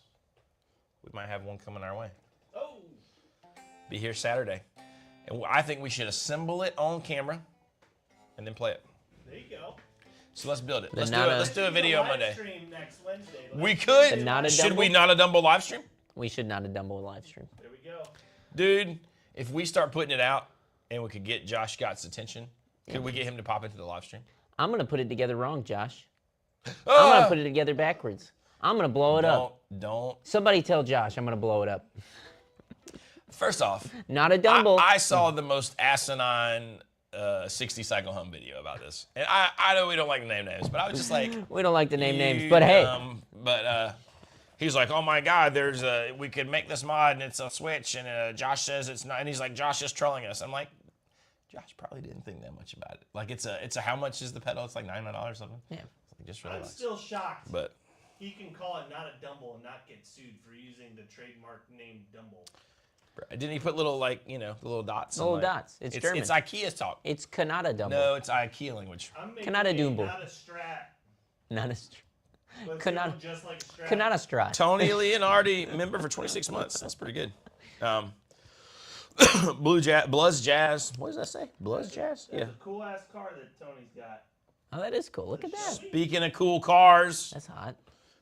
We might have one coming our way. Oh! Be here Saturday. And I think we should assemble it on camera and then play it. There you go. So let's build it. The Let's do not it. a- Let's do a video Live Monday. Stream next Wednesday. We The could. not a Should we Dumble? not a Dumble live stream? We should not have done a live stream. There we go. Dude, if we start putting it out and we could get Josh Scott's attention, could we get him to pop into the live stream? I'm going to put it together wrong, Josh. I'm Ah! going to put it together backwards. I'm gonna blow it up. Don't. Somebody tell Josh I'm gonna blow it up. First off, Not a dumble. I saw the most asinine 60 cycle hum video about this. And I know we don't like to name names, but I was just like, We don't like to name names, but hey. He's like, oh my God, we could make this mod and it's a Switch, and Josh says it's not, and he's like, Josh is trolling us. I'm like, Josh probably didn't think that much about it. Like it's a how much is the pedal? It's like $900 or something. Yeah. Like, just I'm relax. still shocked. But He can call it not a dumble and not get sued for using the trademark name dumble. didn't he put little the little dots? Little like, dots. It's German. It's IKEA's talk. It's Kanada dumble. No, it's IKEA language. I'm making Kanada it dumble. not a strat. Not a But Kanada- it's just like a strat. Kanada strat. Tony Leonardi, member for 26 months. That's pretty good. Bluzz Jazz. What does that say? Bluzz Jazz? That's Yeah. a cool ass car that Tony's got. Oh, that is cool. Look at that. Speaking of cool cars, That's hot.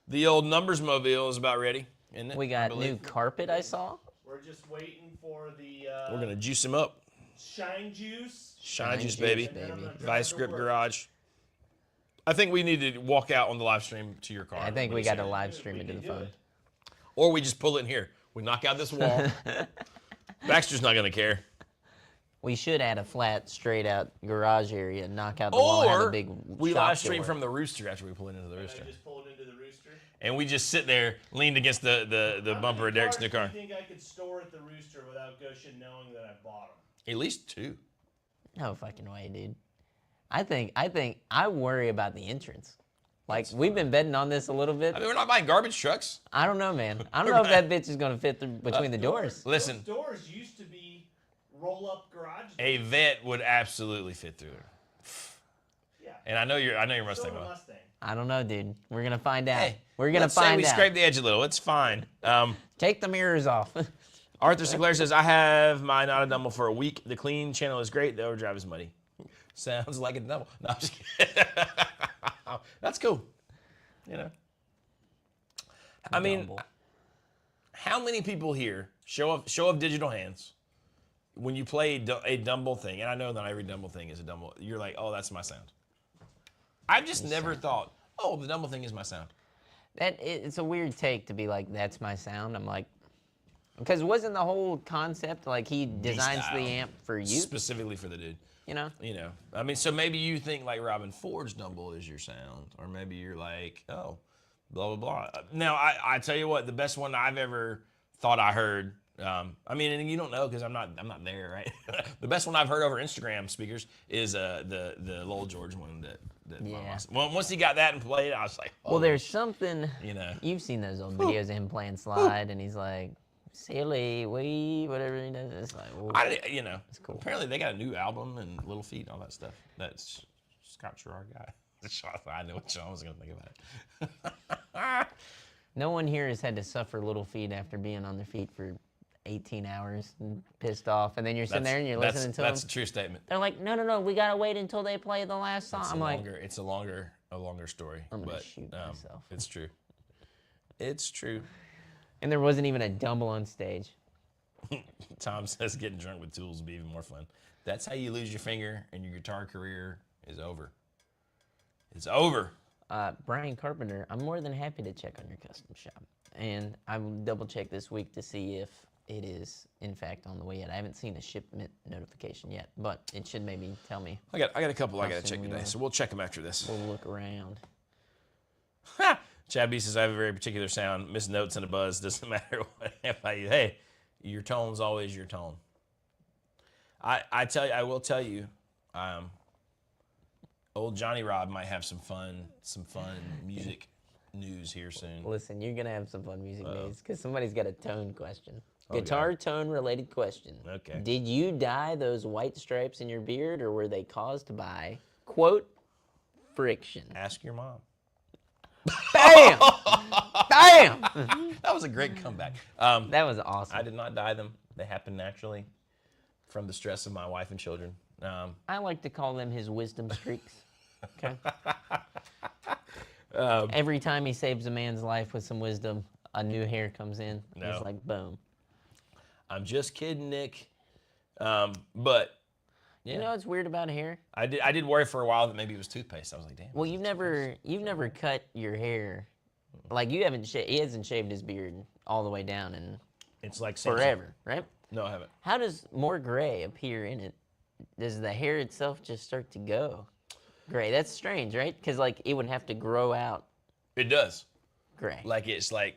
the old Numbers Mobile is about ready, isn't it? We I got believe? new carpet I saw. We're just waiting for the We're gonna juice him up. Shine Juice. Shine juice, juice, baby. And then I'm gonna drive Vice to Grip work. Garage. I think we need to walk out on the live stream to your car. I think What we do you got to say? live stream We into can the do phone. it. Or we just pull it in here. We knock out this wall. Baxter's not gonna care. We should add a flat, straight out garage area, knock out the wall, and have a Or big we shop live stream door. from the rooster after we pull it into the And rooster. I just pulled into the rooster. And we just sit there, leaned against the How bumper many of Derek's cars new car. Do you think I could store at the rooster without Goshen knowing that I bought them? At least 2. No fucking way, dude. I think I worry about the entrance. Like we've been betting on this a little bit. I mean, we're not buying garbage trucks. I don't know, man. I don't know if that bitch is gonna fit through between the doors. Listen, Those doors used to be roll-up garage doors. a vet would absolutely fit through it. Yeah. And I know your So Mustang would a will. Mustang. I don't know, dude. We're gonna find out. Hey, We're gonna let's say find we out. scrape the edge a little. It's fine. Take the mirrors off. Arthur Sinclair says, I have my Not a Dumble for a week. The clean channel is great. The overdrive is muddy. Sounds like a double. No, I'm just kidding. That's cool. You know. I mean, Dumble. how many people here, show of digital hands, when you play a Dumble thing, and I know not every Dumble thing is a Dumble, you're like, oh, that's my sound. I've just never thought, oh, the Dumble thing is my sound. It's a weird take to be like, that's my sound. I'm like, because wasn't the whole concept like he designs the style. amp for you? Specifically for the dude. You know? You know, I mean, so maybe you think like Robin Ford's Dumble is your sound, or maybe you're like, oh, blah, blah, blah. Now, I tell you what, the best one I've ever thought I heard, I mean, and you don't know because I'm not there, right? The best one I've heard over Instagram speakers is the Lowell George one that Yeah. well, once he got that and played, I was like, oh, Well, there's something. you know. You've seen those old videos of him playing slide, and he's like, silly, whatever he does. It's like, whoa. You know, cool. Apparently they got a new album and Little Feat and all that stuff. That's Scott Gerard guy. I know what Sean was gonna think about it. No one here has had to suffer little feet after being on their feet for 18 hours and pissed off, and then you're sitting there and you're listening to them. That's a true statement. They're like, no, we gotta wait until they play the last song. I'm like, It's a longer story. I'm gonna but, shoot myself. It's true. It's true. and there wasn't even a Dumble on stage. Tom says getting drunk with tools would be even more fun. That's how you lose your finger and your guitar career is over. It's over. Brian Carpenter, I'm more than happy to check on your custom shop. And I will double check this week to see if it is in fact on the way yet. I haven't seen a shipment notification yet, but it should maybe tell me. I got a couple I got to soon check we today, will. so we'll check them after this. We'll look around. Chad B says I have a very particular sound. Miss notes and a buzz. Doesn't matter what I use. Hey, your tone's always your tone. I will tell you, old Johnny Rob might have some fun music news here soon. Listen, you're gonna have some fun music news because somebody's got a tone question. Oh, Guitar tone related question. Okay. Did you dye those white stripes in your beard, or were they caused by quote friction? Ask your mom. Bam! Bam! That was a great comeback. That was awesome. I did not dye them. They happened naturally from the stress of my wife and children. I like to call them his wisdom streaks. Okay. Every time he saves a man's life with some wisdom, a new hair comes in. No. It's like boom. I'm just kidding, Nick. But yeah, You know what's weird about hair? I did worry for a while that maybe it was toothpaste. I was like, damn. Well, you've never cut your hair like you haven't he hasn't shaved his beard all the way down in It's like Samson. forever, right? No, I haven't. How does more gray appear in it? Does the hair itself just start to go gray? That's strange, right? Because like it would have to grow out It does. gray. Like it's like,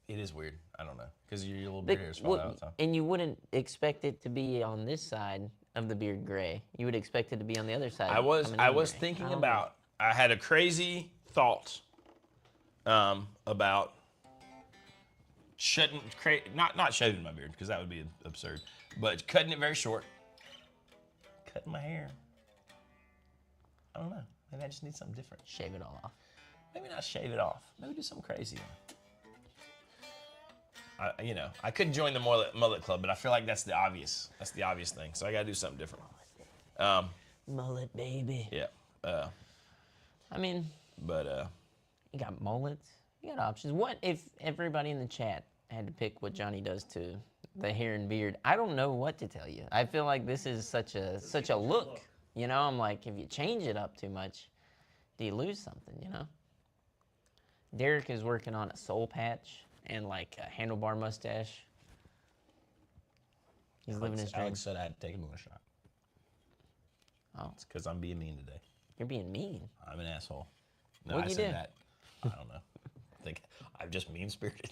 it is weird. I don't know. Because your little beard hairs fall out all the time. And you wouldn't expect it to be on this side of the beard gray. You would expect it to be on the other side. I was coming in gray. thinking I don't about, I had a crazy thought about not shaving my beard, because that would be absurd, but cutting it very short. Cutting my hair. I don't know. Maybe I just need something different. Shave it all off. Maybe not shave it off. Maybe do something crazy. I could join the mullet club, but I feel like that's the obvious thing. So I gotta do something different. Mullet, baby. Yeah. I mean, But you got mullets. You got options. What if everybody in the chat had to pick what Johnny does to the hair and beard? I don't know what to tell you. I feel like this is such a look. You know, I'm like, if you change it up too much, do you lose something? You know. Derek is working on a soul patch and like a handlebar mustache. He's living his dream. Alex said I had to take him a shot. Oh, It's because I'm being mean today. you're being mean. I'm an asshole. No, What'd I you said do? that. I don't know. I think I'm just mean-spirited.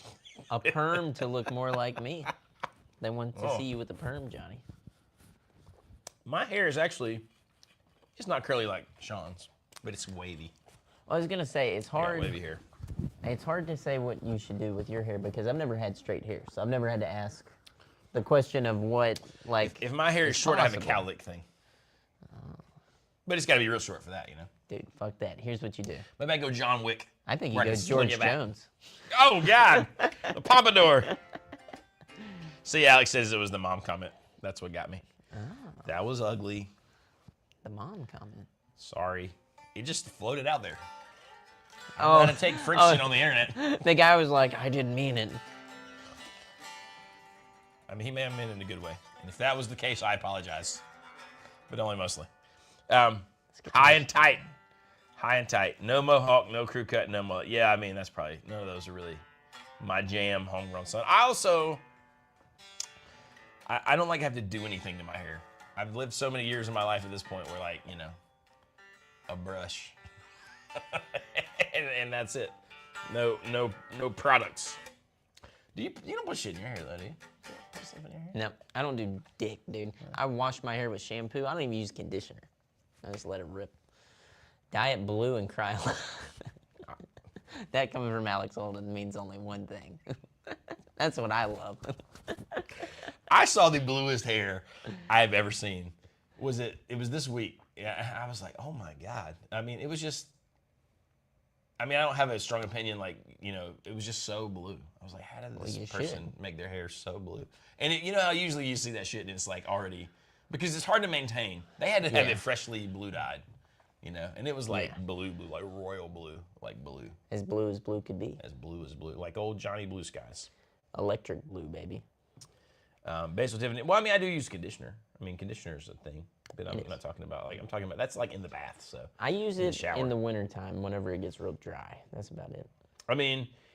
A perm to look more like me. They want to Oh. see you with the perm, Johnny. My hair is actually, it's not curly like Sean's, but it's wavy. I was gonna say it's I got hard. wavy hair. It's hard to say what you should do with your hair because I've never had straight hair, so I've never had to ask the question of what like. If my hair is short, I have a possible. cowlick thing. But it's got to be real short for that, you know? Dude, fuck that. Here's what you do. Maybe I go John Wick. I think you Where I go can swing George it back. Jones. Oh, God. The pompadour. See, Alex says it was the mom comment. That's what got me. Oh, That was ugly. the mom comment. Sorry. It just floated out there. Oh, I'm going to take friction on the internet. the guy was like, I didn't mean it. I mean, he may have meant it in a good way. And if that was the case, I apologize. But only mostly. High and tight. High and tight. No mohawk, no crew cut, no mullet. Yeah, I mean, that's probably, none of those are really my jam, homegrown son. I also, I don't like to have to do anything to my hair. I've lived so many years in my life at this point where, like, you know, a brush. and that's it. No products. You don't put shit in your hair, though, do you? Put stuff in your hair? No, I don't do dick, dude. I wash my hair with shampoo. I don't even use conditioner. I just let it rip. Dye it blue and cry aloud. That coming from Alex Holden means only one thing. That's what I love. I saw the bluest hair I've ever seen. It was this week. Yeah, I was like, oh my God. I mean, it was just, I don't have a strong opinion, like, you know, it was just so blue. I was like, how did this you person should. make their hair so blue? And you know how usually you see that shit and it's like already, because it's hard to maintain. They had to have Yeah. it freshly blue dyed, you know, and it was like Yeah. blue, like royal blue, like blue, As blue could be. as blue, like old Johnny Blue Skies. Electric blue, baby. Basil Tiffany. Well, I do use conditioner. Conditioner is a thing, but I'm It is. not talking about, like, I'm talking about, that's like in the bath, so. I use In the it shower. in the wintertime whenever it gets real dry. That's about it.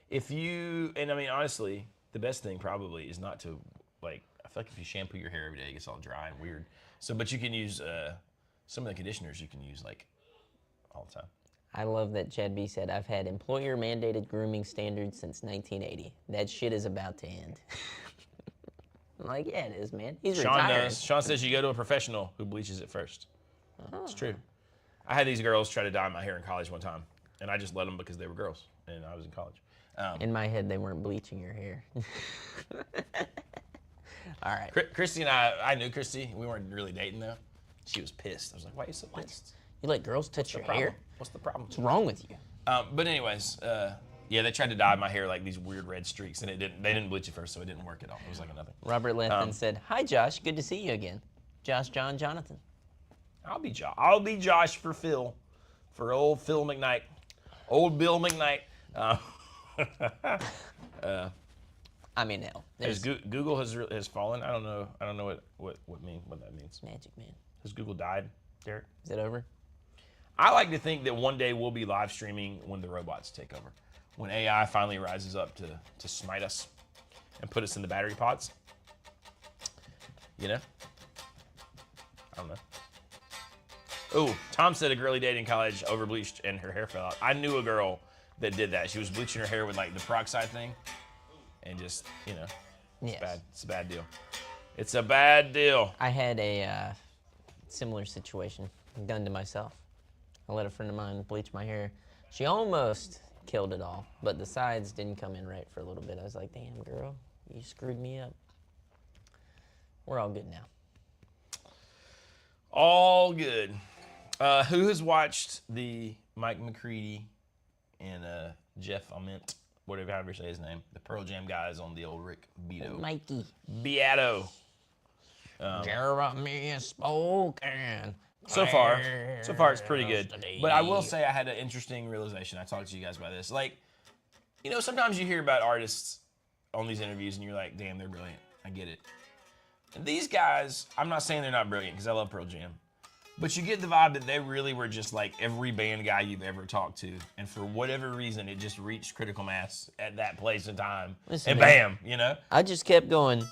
If you, honestly, the best thing probably is not to, like, I feel like if you shampoo your hair every day, it gets all dry and weird. So, but you can use, some of the conditioners you can use, like, all the time. I love that Chad B said, I've had employer-mandated grooming standards since 1980. That shit is about to end. I'm like, yeah, it is, man. He's Sean retired. does. Sean says you go to a professional who bleaches it first. It's true. I had these girls try to dye my hair in college one time, and I just let them because they were girls, and I was in college. In my head, they weren't bleaching your hair. All right. Christy and I knew Christy. We weren't really dating, though. She was pissed. I was like, why are you so pissed? You let girls touch your hair? What's the problem? What's wrong with you? But anyways, yeah, they tried to dye my hair like these weird red streaks, and they didn't bleach it first, so it didn't work at all. It was like nothing. Robert Lethman said, hi, Josh. Good to see you again. Josh, John, Jonathan. I'll be Josh for Phil, for old Phil McKnight, old Bill McKnight. Hell. Has There's Google has fallen. I don't know what that means. magic, man. Has Google died, Derek? Is it over? I like to think that one day we'll be live streaming when the robots take over. when AI finally rises up to smite us and put us in the battery pods. You know? I don't know. Oh, Tom said a girl he dated in college overbleached and her hair fell out. I knew a girl that did that. She was bleaching her hair with like the peroxide thing, and just, you know, it's Yes. bad. It's a bad deal. It's a bad deal. I had a similar situation done to myself. I let a friend of mine bleach my hair. She almost killed it all, but the sides didn't come in right for a little bit. I was like, damn, girl, you screwed me up. We're all good now. All good. Who has watched the Mike McCready and Jeff Ament, whatever however you say his name, the Pearl Jam guys on the old Rick Beato? Mikey. Beato. Jeremy spoken. So far it's pretty good. But I will say I had an interesting realization. I talked to you guys about this. Like, you know, sometimes you hear about artists on these interviews and you're like, damn, they're brilliant. I get it. And these guys, I'm not saying they're not brilliant because I love Pearl Jam. But you get the vibe that they really were just like every band guy you've ever talked to. And for whatever reason, it just reached critical mass at that place and time. Listen, and man. bam, you know? I just kept going.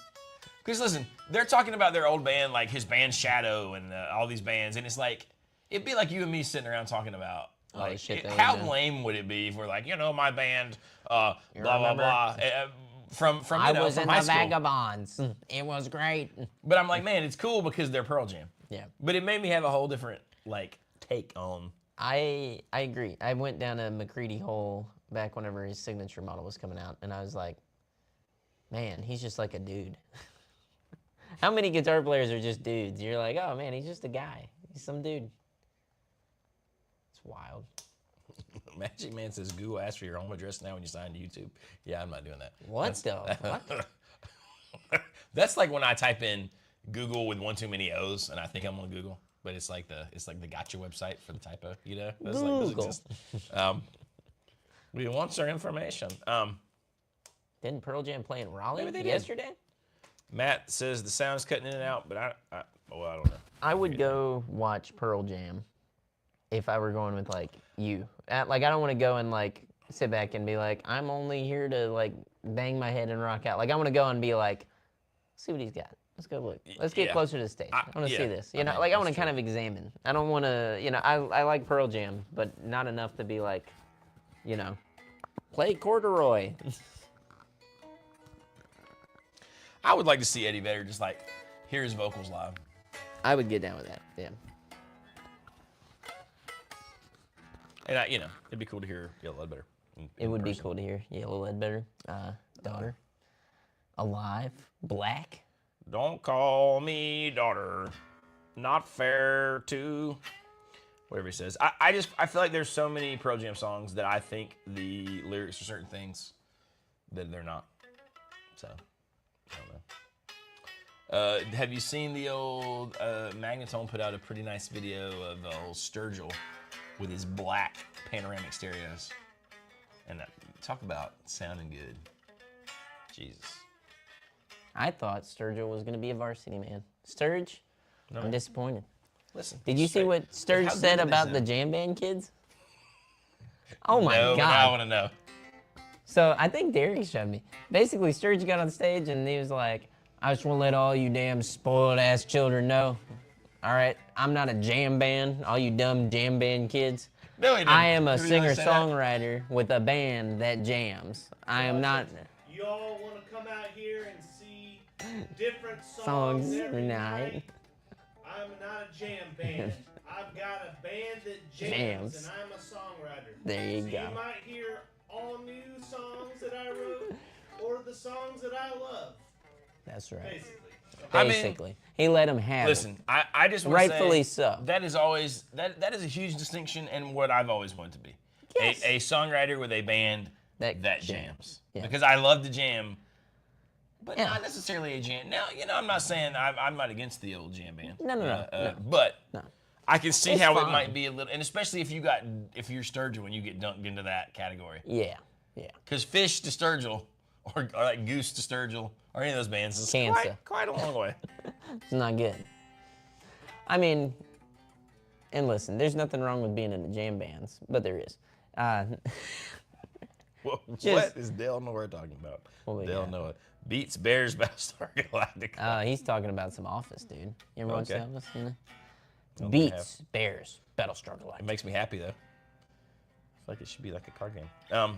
Because listen, they're talking about their old band, like his band Shadow and all these bands. And it's like, it'd be like you and me sitting around talking about, All the like, shit that we how do. lame would it be if we're like, you know, my band, blah, blah, remember? blah. From I you know, was from in high the school. Vagabonds. It was great. But I'm like, man, it's cool because they're Pearl Jam. Yeah. But it made me have a whole different, like, take on. I agree. I went down a McCready hole back whenever his signature model was coming out, and I was like, man, he's just like a dude. How many guitar players are just dudes? You're like, oh man, he's just a guy. He's some dude. It's wild. Magic Man says Google asks for your home address now when you sign to YouTube. Yeah, I'm not doing that. What the fuck? That's like when I type in Google with one too many O's and I think I'm on Google, but it's like the gotcha website for the typo, you know? Those Google. exist. We want our information. Didn't Pearl Jam play in Raleigh Maybe they did. yesterday? Matt says the sound's cutting in and out, but I don't know. I would go watch Pearl Jam if I were going with like you. Like I don't want to go and like sit back and be like, I'm only here to like bang my head and rock out. Like I want to go and be like, see what he's got. Let's go look. Let's get Yeah. closer to the stage. I want to yeah, see this. I You know, think like I want to that's kind of examine. I don't want to, you know, I like Pearl Jam, but not enough to be like, you know, play corduroy. I would like to see Eddie Vedder just like hear his vocals live. I would get down with that. Yeah. And you know, it'd be cool to hear Yellow Ledbetter. It would be cool to hear Yellow Ledbetter, daughter, alive, black. Don't call me daughter. Not fair to whatever he says. I feel like there's so many Pearl Jam songs that I think the lyrics are certain things that they're not. So I don't know. Have you seen the old Magnetone put out a pretty nice video of old Sturgill with his black panoramic stereos? And talk about sounding good. Jesus. I thought Sturgill was going to be a varsity man. Sturge, No. I'm disappointed. Listen. Did you see straight. what Sturge How good said do they about the sound? jam band kids? Oh my No, but now I God. want to know. So I think Derek showed me. Basically, Sturge got on stage and he was like, I just want to let all you damn spoiled ass children know. All right, I'm not a jam band, all you dumb jam band kids. No, he didn't. I am a Did he really say that? singer-songwriter with a band that jams. I am not You all want to come out here and see different songs songs every night. night. I'm not a jam band. I've got a band that Jams. jams, and I'm a songwriter. There you so go. You might hear all new songs that I wrote, or the songs that I love, That's right. basically. I mean, Basically, he let him have Listen, it. I just want Rightfully to say so. that is always that is a huge distinction and what I've always wanted to be. Yes. A songwriter with a band That that jams. jams. Yeah. Because I love to jam, but Yeah. not necessarily a jam. Now, you know, I'm not saying I'm not against the old jam band. No, no. But No. I can see It's how fine. it might be a little, and especially if you're Sturgill when you get dunked into that category. Yeah, yeah. Because Fish to Sturgill, or like Goose to Sturgill, or any of those bands, is Cancer. quite a long way. It's not good. I mean, and listen, there's nothing wrong with being in the jam bands, but there is. What Just- is Dale Noah talking about? What we Dale got? Noah beats Bears Battlestar Galactica. He's talking about some Office, dude. You ever watch Okay. The Office? You know? Don't think I Beats Bears Battlestar It Galactica. makes me happy though. I feel like it should be like a card game.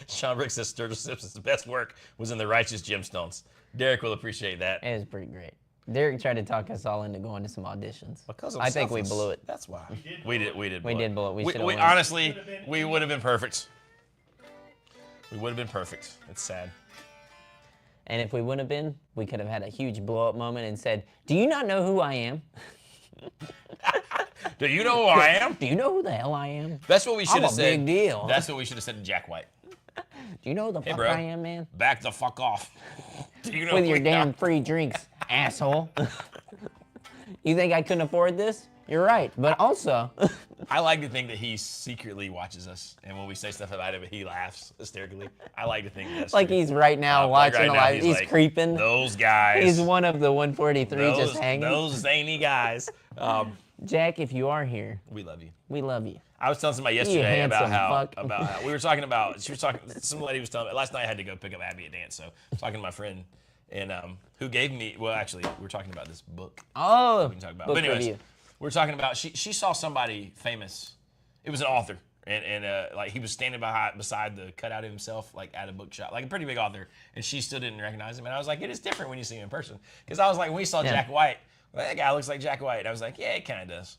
Sean Brick says Sturgill Simpson's best work was in The Righteous Gemstones. Derek will appreciate that. It was pretty great. Derek tried to talk us all into going to some auditions. Because I'm I think we selfless. blew it. That's why. did We blow did. it. We did. We did blow it. We should've went. honestly, we would have been perfect. We would have been perfect. It's sad. And if we wouldn't have been, we could have had a huge blow up moment and said, "Do you not know who I am? Do you know who I am? Do you know who the hell I am? That's what we should I'm have a said. big deal. That's what we should have said to Jack White. Do you know who the fuck bro. I am, man? Back the fuck off. Do you know With who your we damn are? free drinks, asshole. You think I couldn't afford this? You're right. But also, I like to think that he secretly watches us, and when we say stuff about it, he laughs hysterically. I like to think that's like true. he's right now Like watching right the now, live. He's like, creeping. Those guys. He's one of the 143 those, just hanging. Those zany guys. Jack, if you are here, We love you. we love you. I was telling somebody yesterday handsome about fuck. how we were talking about. She was talking. Some lady was telling me last night. I had to go pick up Abby at dance, so I was talking to my friend, and who gave me. Well, actually, we were talking about this book. Oh, We can talk about. book But anyways, review. we were talking about. She saw somebody famous. It was an author, and like he was standing beside the cutout of himself, like at a bookshop, like a pretty big author, and she still didn't recognize him. And I was like, it is different when you see him in person, because I was like, when we saw Yeah. Jack White, well, that guy looks like Jack White. I was like, yeah, it kind of does.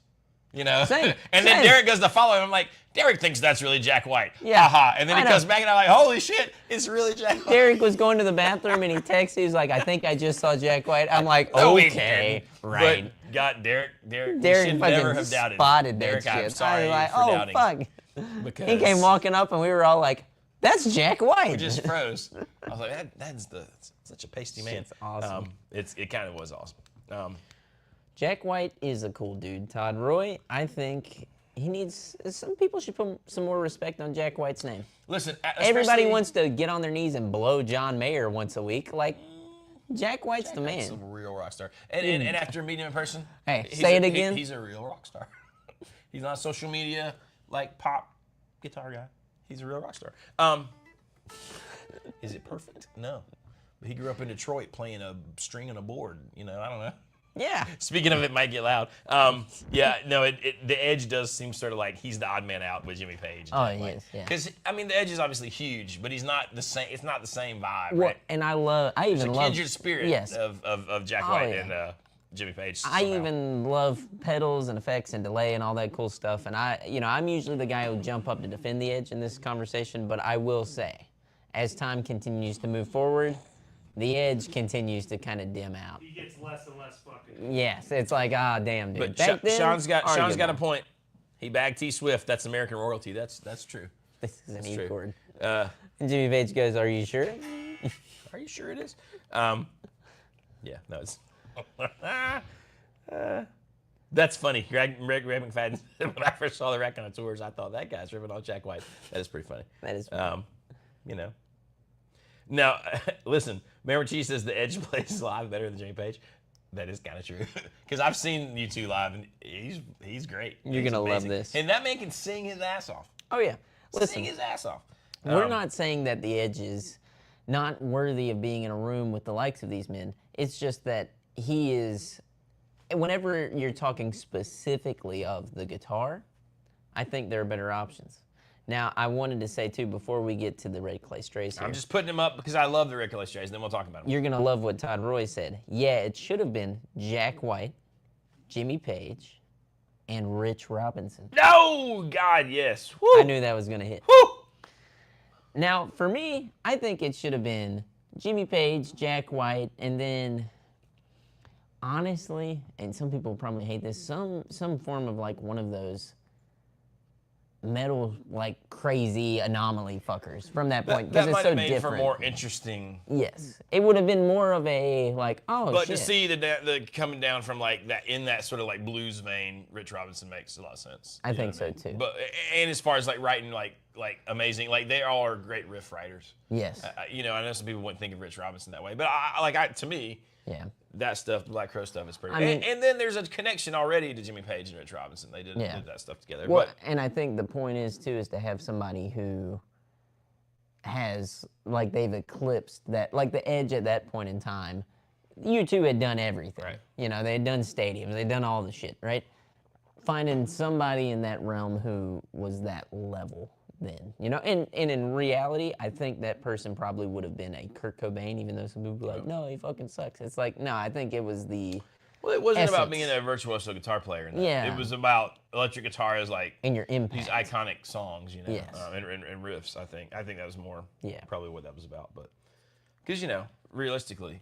You know, Same, and then same. Derek goes to follow him. I'm like, Derek thinks that's really Jack White. Yeah, Haha. And then I he know. comes back and I'm like, holy shit, it's really Jack White. Derek was going to the bathroom and he texted. He's like, I think I just saw Jack White. I'm like, No, he okay, didn't. right. But God, Derek Derek we should fucking never have doubted. spotted that Derek, shit. I'm sorry I was like, for oh doubting. fuck. Because He came walking up and we were all like, that's Jack White. We just froze. I was like, that's such a pasty man. Shit's awesome. It kind of was awesome. Jack White is a cool dude. Todd Roy, I think he needs. Some people should put some more respect on Jack White's name. Listen, Everybody especially- wants to get on their knees and blow John Mayer once a week. Like, Jack White's the He's man. a real rock star. And after meeting him in person, Hey, he's say it a- again. He's a real rock star. He's not social media like pop guitar guy. He's a real rock star. Is it perfect? No. But he grew up in Detroit playing a string on a board. You know, I don't know. Yeah. Speaking of, it might get loud. Yeah, no, the Edge does seem sort of like he's the odd man out with Jimmy Page. Oh, he is, yeah. Because I mean, the Edge is obviously huge, but he's not the same. It's not the same vibe, Well, right? and I There's even a love. kindred spirit Yes. of Jack Oh, White yeah. and Jimmy Page. I somehow. even love pedals and effects and delay and all that cool stuff. And I'm usually the guy who'll jump up to defend the Edge in this conversation, but I will say, as time continues to move forward, the Edge continues to kind of dim out. He gets less and less fucking. Yes, it's like, ah, damn, dude. But Back then, Sean's got a arguable. point. He bagged T Swift. That's American royalty. That's true. This is an That's true. E-chord. Uh, And Jimmy Page goes, are you sure? Are you sure it is? Yeah, no, it's. That's funny. Greg McFadden. When I first saw the Raconteurs, I thought that guy's ripping on Jack White. That is pretty funny. That is You know. Now, listen. Remember, Cheese says the Edge plays live better than Jimmy Page. That is kind of true. Because I've seen you two live, and he's great. You're He's gonna love amazing. this. And that man can sing his ass off. Oh, yeah. Sing Listen, his ass off. we're not saying that the Edge is not worthy of being in a room with the likes of these men. It's just that he is, whenever you're talking specifically of the guitar, I think there are better options. Now, I wanted to say, too, before we get to the Ray Clay Strays here, I'm just putting him up because I love the Rick Strays, and then we'll talk about him. you're going to love what Todd Roy said. Yeah, it should have been Jack White, Jimmy Page, and Rich Robinson. No! God, yes. Woo! I knew that was going to hit. Woo! Now, for me, I think it should have been Jimmy Page, Jack White, and then, honestly, and some people probably hate this, some form of like one of those metal, like crazy anomaly fuckers from that point. That Because might it's so have made different. for more interesting. Yes. It would have been more of a, like, oh, But shit. to see the coming down from like that in that sort of like blues vein, Rich Robinson makes a lot of sense. I You know think what I mean? so, too. But and as far as like writing like amazing, like they all are great riff writers. Yes. You know, I know some people wouldn't think of Rich Robinson that way, but to me, Yeah. that stuff, Black Crow stuff is pretty. I mean- and then there's a connection already to Jimmy Page and Rich Robinson. They did that stuff together. Well, But and I think the point is too is to have somebody who has like they've eclipsed that, like the Edge at that point in time. U2 had done everything. Right. You know, they had done stadiums, they'd done all the shit, right? Finding somebody in that realm who was that level then, you know, and in reality, I think that person probably would have been a Kurt Cobain, even though some people be like, no, he fucking sucks. It's like, no, I think it was the well, it wasn't about essence. being a virtuoso guitar player. In that. Yeah. It was about electric guitar as like and your impact. these iconic songs, you know, Yes. and riffs. I think that was more probably what that was about. But because you know, realistically,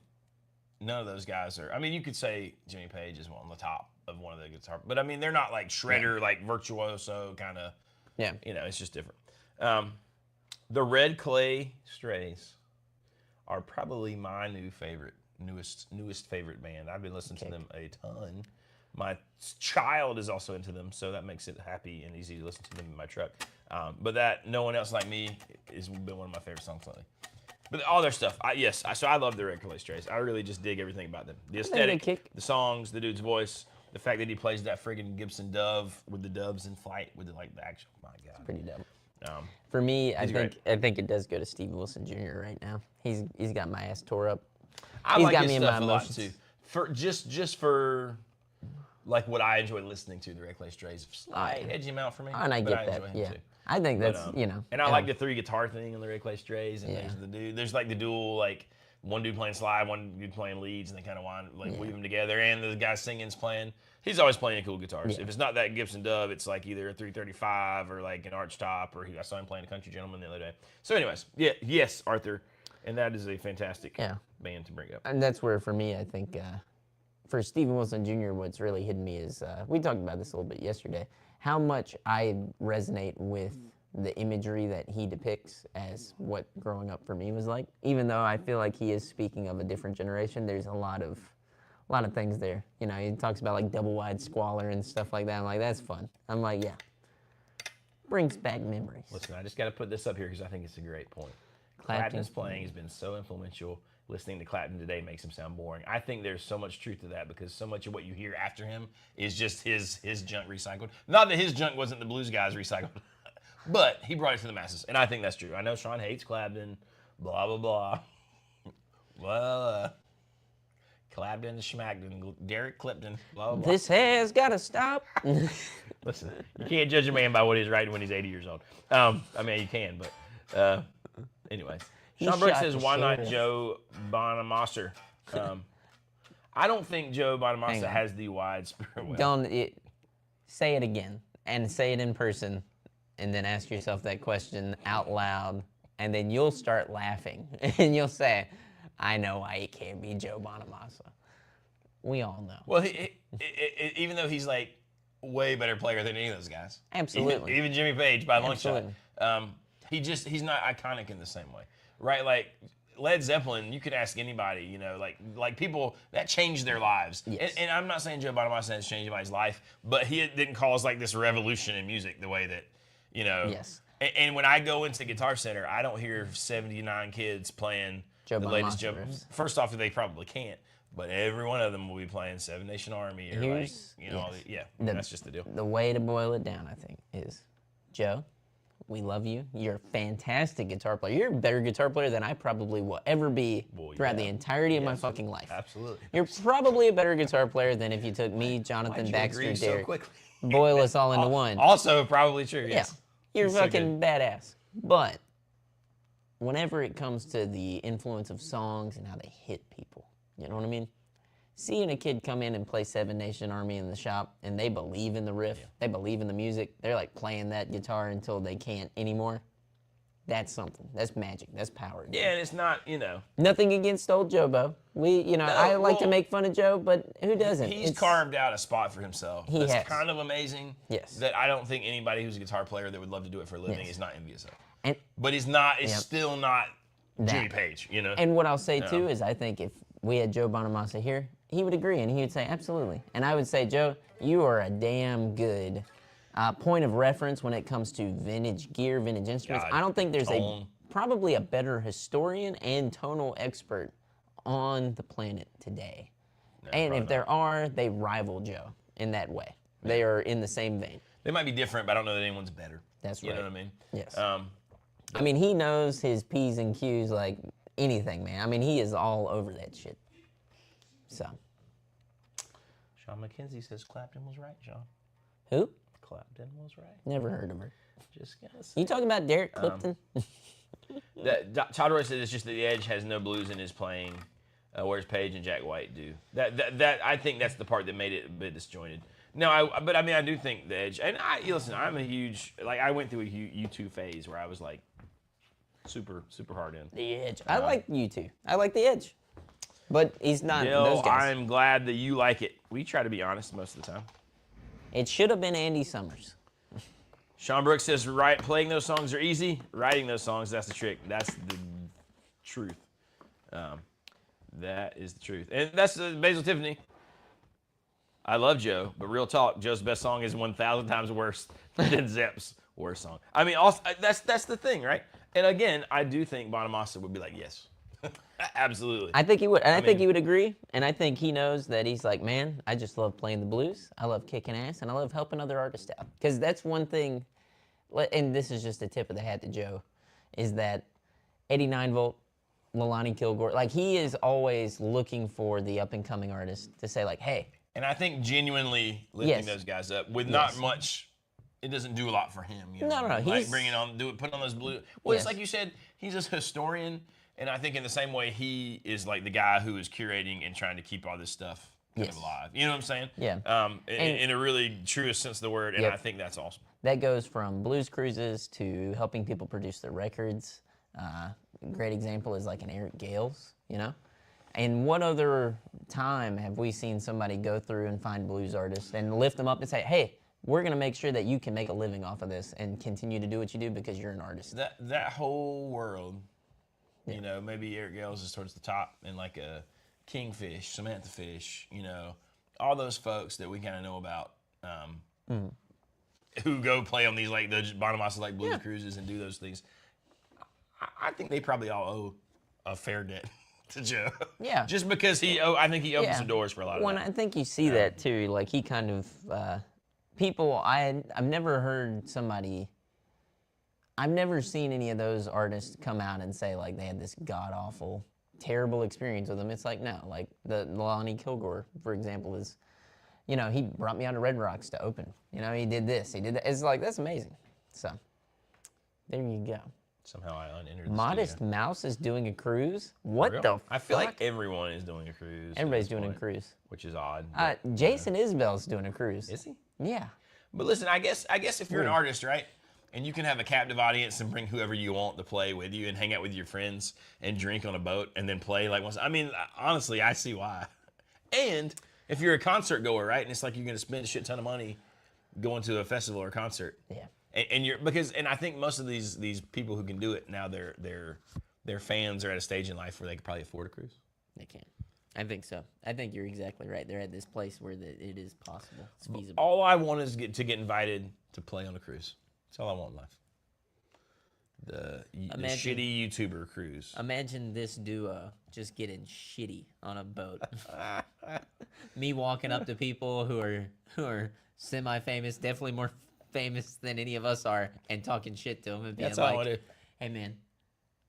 none of those guys are. I mean, you could say Jimmy Page is on the top of one of the guitar, but I mean, they're not like shredder, like virtuoso kind of. Yeah. You know, it's just different. The Red Clay Strays are probably my newest favorite band. I've been listening to them a ton. My child is also into them, so that makes it happy and easy to listen to them in my truck. But that No One Else Like Me has been one of my favorite songs lately. But all their stuff, so I love the Red Clay Strays. I really just dig everything about them. The aesthetic, the songs, the dude's voice, the fact that he plays that friggin' Gibson Dove with the doves in flight with the actual, my God. Pretty dope. For me, I think it does go to Steve Wilson Jr. right now. He's got my ass tore up. I He's like got his me in stuff my a lot emotions. too. For just for like what I enjoy listening to, the Red Clay Strays, slight edgy amount for me. And I but get enjoy that. him Yeah. too. I think that's, But, you know. And I like the 3 guitar thing on the Red Clay Strays, and there's like the dual, like one dude playing slide, one dude playing leads, and they kind of wind weave them together, and the guy singing's playing. He's always playing cool guitars. Yeah. If it's not that Gibson Dove, it's like either a 335 or like an arch top, or I saw him playing a Country Gentleman the other day. So, anyways, yes, Arthur, and that is a fantastic band to bring up. And that's where, for me, I think, for Steven Wilson Jr., what's really hidden me is, we talked about this a little bit yesterday, how much I resonate with the imagery that he depicts as what growing up for me was like. Even though I feel like he is speaking of a different generation, there's a lot of things there. You know, he talks about like double wide squalor and stuff like that. I'm like, that's fun. I'm like, yeah. Brings back memories. Listen, I just got to put this up here because I think it's a great point. Clapton's playing has been so influential. Listening to Clapton today makes him sound boring. I think there's so much truth to that because so much of what you hear after him is just his junk recycled. Not that his junk wasn't the blues guys recycled, but he brought it to the masses, and I think that's true. I know Sean hates Clapton, blah, blah, blah. Blah. Clapton, Schmackton, Derek Clipton, blah, blah, blah. This has got to stop. Listen, you can't judge a man by what he's writing when he's 80 years old. I mean, you can, but anyways. Sean Brooks says, why not Joe Bonamassa? I don't think Joe Bonamassa has the wide spirit. Say it again, and say it in person, and then ask yourself that question out loud, and then you'll start laughing, and you'll say, I know why he can't be Joe Bonamassa. We all know. Well, even though he's like way better player than any of those guys. Absolutely. Even Jimmy Page by a long shot. He's not iconic in the same way. Right, like Led Zeppelin, you could ask anybody, you know, like people that changed their lives. Yes. And I'm not saying Joe Bonamassa has changed anybody's life, but he didn't cause like this revolution in music the way that, you know. Yes. And when I go into Guitar Center, I don't hear 79 kids playing Joe the latest Bonamassa Joe. riffs. First off, they probably can't, but every one of them will be playing Seven Nation Army or that's just the deal. The way to boil it down, I think, is Joe, we love you. You're a fantastic guitar player. You're a better guitar player than I probably will ever be throughout the entirety of my fucking life. Absolutely. You're probably a better guitar player than if you took me, Jonathan, Baxter, Derek, boil us all into one. Also, probably true, yes. Yeah, you're fucking badass. But whenever it comes to the influence of songs and how they hit people, you know what I mean? Seeing a kid come in and play Seven Nation Army in the shop and they believe in the riff, they believe in the music, they're like playing that guitar until they can't anymore. That's something. That's magic. That's power. Dude. Yeah, and it's not, you know. Nothing against old Joe Bo. I like to make fun of Joe, but who doesn't? He's carved out a spot for himself. He That's has. kind of amazing. Yes. That I don't think anybody who's a guitar player that would love to do it for a living is not envious of. But he's still not Jimmy Page, you know? And what I'll say too is I think if we had Joe Bonamassa here, he would agree and he would say, absolutely. And I would say, Joe, you are a damn good point of reference when it comes to vintage gear, vintage instruments. I don't think there's probably a better historian and tonal expert on the planet today. And probably if there are, they rival Joe in that way. They are in the same vein. They might be different, but I don't know that anyone's better. That's You right. know what I mean? Yes. I mean, he knows his P's and Q's like anything, man. I mean, he is all over that shit. So. Sean McKenzie says Clapton was right, Sean. Who? Clapton was right. Never heard of her. Just gonna say. You talking about Derek Clifton? Todd Roy said it's just that the Edge has no blues in his playing, whereas Page and Jack White do. That I think that's the part that made it a bit disjointed. No, but I mean I do think the Edge, and listen, I'm a huge I went through a U2 phase where I was like super hard in. The Edge. I like you two. I like the Edge, but he's not Bill, those guys. I'm glad that you like it. We try to be honest most of the time. It should have been Andy Summers. Sean Brooks says, playing those songs are easy. Writing those songs, that's the trick. That's the truth. That is the truth. And that's Basil Tiffany. I love Joe, but real talk, Joe's best song is 1,000 times worse than Zepp's worst song. I mean, also, that's the thing, right? And again, I do think Bonamassa would be like, yes. Absolutely. I think he would. And I think he would agree. And I think he knows that he's like, man, I just love playing the blues. I love kicking ass. And I love helping other artists out. Because that's one thing, and this is just a tip of the hat to Joe, is that 89-volt, Leilani Kilgore, like he is always looking for the up-and-coming artist to say like, hey. And I think genuinely lifting those guys up with not much, it doesn't do a lot for him. You know? No. Like bringing on, putting on those blue. Well, it's Yes. like you said, he's a historian. And I think in the same way, he is like the guy who is curating and trying to keep all this stuff kind of alive. You know what I'm saying? Yeah. In a really truest sense of the word, and I think that's awesome. That goes from blues cruises to helping people produce their records. Great example is like an Eric Gales, you know? And what other time have we seen somebody go through and find blues artists and lift them up and say, hey, we're going to make sure that you can make a living off of this and continue to do what you do because you're an artist. That whole world, you know, maybe Eric Gales is towards the top, and like a Kingfish, Samantha Fish, you know, all those folks that we kind of know about who go play on these like the Bonamassa like blues cruises and do those things. I think they probably all owe a fair debt to Joe. Yeah. Just because I think he opened some doors for a lot of Well, that. I think you see that too. Like he kind of, people, I've never heard somebody, I've never seen any of those artists come out and say like they had this god-awful, terrible experience with them. It's like, no, like the Lonnie Kilgore, for example, is, you know, he brought me out to Red Rocks to open. You know, he did this, he did that. It's like, that's amazing. So, there you go. Somehow I unentered the Modest studio. Mouse is doing a cruise? What Real? the fuck? I feel like everyone is doing a cruise. at Everybody's this doing a point, cruise. which is odd. Jason Isbell's doing a cruise. Is he? Yeah. But listen, I guess if you're an artist, right, and you can have a captive audience and bring whoever you want to play with you and hang out with your friends and drink on a boat and then play like once. I mean, honestly, I see why. And if you're a concert goer, right, and it's like you're going to spend a shit ton of money going to a festival or concert. Yeah. And you're and I think most of these people who can do it now, their fans are at a stage in life where they could probably afford a cruise. They can. I think so. I think you're exactly right. They're at this place where it is possible. It's feasible. All I want is to get invited to play on a cruise. That's all I want in life. The shitty YouTuber cruise. Imagine this duo just getting shitty on a boat. Me walking up to people who are semi-famous, definitely more famous than any of us are, and talking shit to them and being That's all I like, want to do. "Hey man,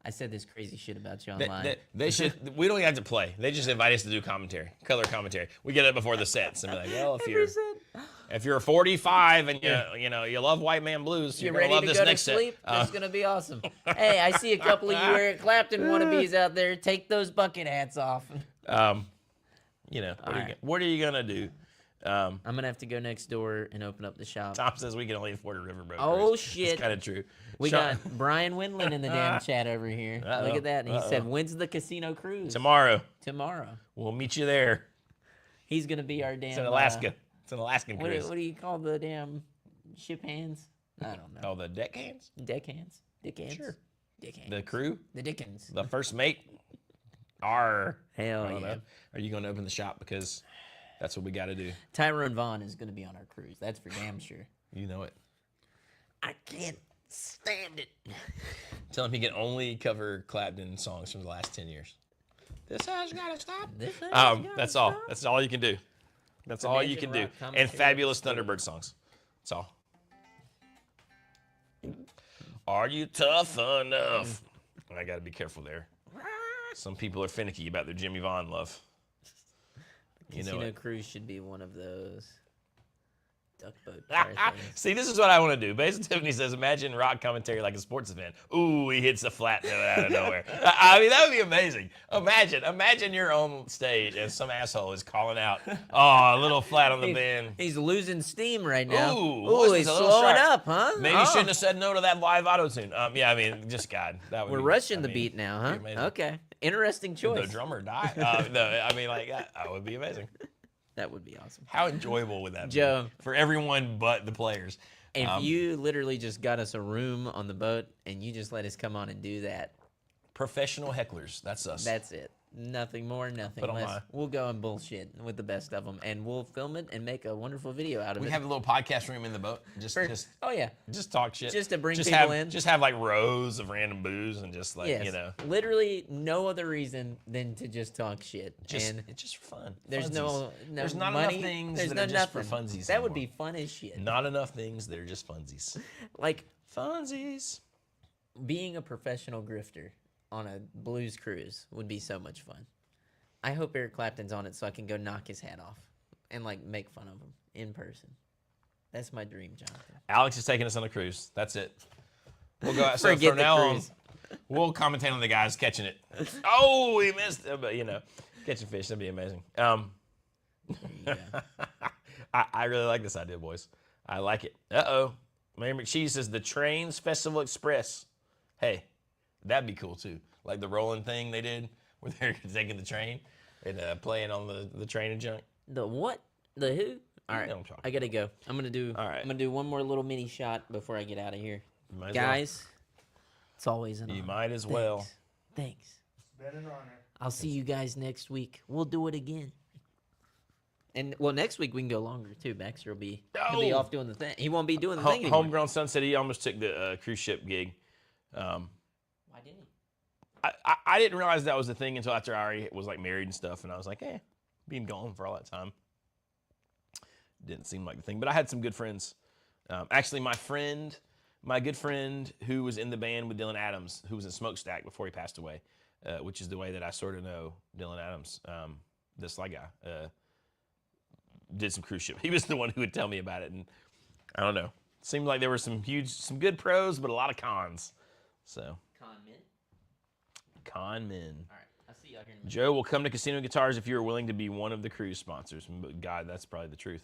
I said this crazy shit about you online." They should. We don't even have to play. They just invite us to do commentary, color commentary. We get it before the sets and be like, well, if you're 45 and you love White Man Blues, you're gonna ready love to this go to next sleep? set. That's gonna be awesome. Hey, I see a couple of you Eric Clapton wannabes out there. Take those bucket hats off. What are you gonna do? I'm gonna have to go next door and open up the shop. Tom says we can only afford a riverboat. Oh, cruise. shit. It's kind of true. We got Brian Windland in the damn chat over here. Uh-oh. Look at that. And he said, when's the casino cruise? Tomorrow. Tomorrow. We'll meet you there. He's going to be our damn... It's in Alaska. It's an Alaskan What cruise. do you call the damn ship hands? I don't know. Oh, the deck hands? Deck hands? Dick hands? Sure. Dick hands. The crew? The Dickens. The first mate? Hell Hell yeah. Are you going to open the shop? Because that's what we got to do. Tyrone Vaughn is going to be on our cruise. That's for damn sure. You know it. I can't stand it. Tell him he can only cover Clapton songs from the last 10 years. This house gotta stop. This house gotta That's all. stop. That's all you can do. That's all you Imagine can do. rock And commentary fabulous with Thunderbird songs. That's all. Are you tough enough? I got to be careful there. Some people are finicky about their Jimmy Vaughn love. You know Casino it. Cruise should be one of those duck boat car things. See, this is what I want to do. Basil Tiffany says, imagine rock commentary like a sports event. Ooh, he hits a flat note out of nowhere. I mean, that would be amazing. Imagine you're on stage and some asshole is calling out, oh, a little flat on the bend. He's losing steam right now. Ooh, he's a little slowing sharp. up, huh? Maybe Oh. shouldn't have said no to that live auto tune. Yeah, I mean, just God. That would We're be, rushing I the mean, beat now, it'd huh? be amazing. Okay. Interesting Would choice. the drummer die? No, I mean, like, that would be amazing. That would be awesome. How enjoyable would that Joe. be for everyone but the players? If you literally just got us a room on the boat and you just let us come on and do that, Professional hecklers, that's us. that's it. Nothing more, nothing Put on less. my- We'll go and bullshit with the best of them, and we'll film it and make a wonderful video out of We it. have a little podcast room in the boat. Just Oh, yeah. talk shit. Just to bring just people have, in. Just have like rows of random booze and just like, Yes. you know. Literally no other reason than to just talk shit. And It's just for fun. there's no There's not money. enough things There's that no are just nothing. for funsies That would anymore. be fun as shit. Not enough things that are just funsies. Like Funsies. being a professional grifter on a blues cruise would be so much fun. I hope Eric Clapton's on it so I can go knock his hat off and like make fun of him in person. That's my dream, Jonathan. Alex is taking us on a cruise. That's it. We'll go out. So Forget from the now cruise. on, we'll commentate on the guys catching it. Oh, we missed it. But, you know, catching fish, that'd be amazing. Yeah. I really like this idea, boys. I like it. Uh-oh. Mary McShee says the Trains Festival Express. Hey, that'd be cool, too. Like the rolling thing they did where they're taking the train and playing on the train and junk. The what? The who? All right, know what I'm talking I gotta go. I'm gonna do. All right. I'm gonna do one more little mini shot before I get out of here, You might as well. guys. It's always an honor. You might as well. Thanks. It's been an honor. I'll see you guys next week. We'll do it again. And well, next week we can go longer too. Baxter will be he'll be Oh! off doing the thing. He won't be doing the thing anymore. Homegrown Sun said he almost took the cruise ship gig. Why didn't he? I didn't realize that was the thing until after I already was like married and stuff, and I was like, being gone for all that time didn't seem like the thing. But I had some good friends. Actually, my good friend who was in the band with Dylan Adams, who was in Smokestack before he passed away, which is the way that I sort of know Dylan Adams, the Sly guy, did some cruise ship. He was the one who would tell me about it, and I don't know. Seemed like there were some good pros, but a lot of cons. So. Con men. All right, I'll see y'all here in a minute. Joe will come to Casino Guitars if you are willing to be one of the cruise sponsors. But God, that's probably the truth.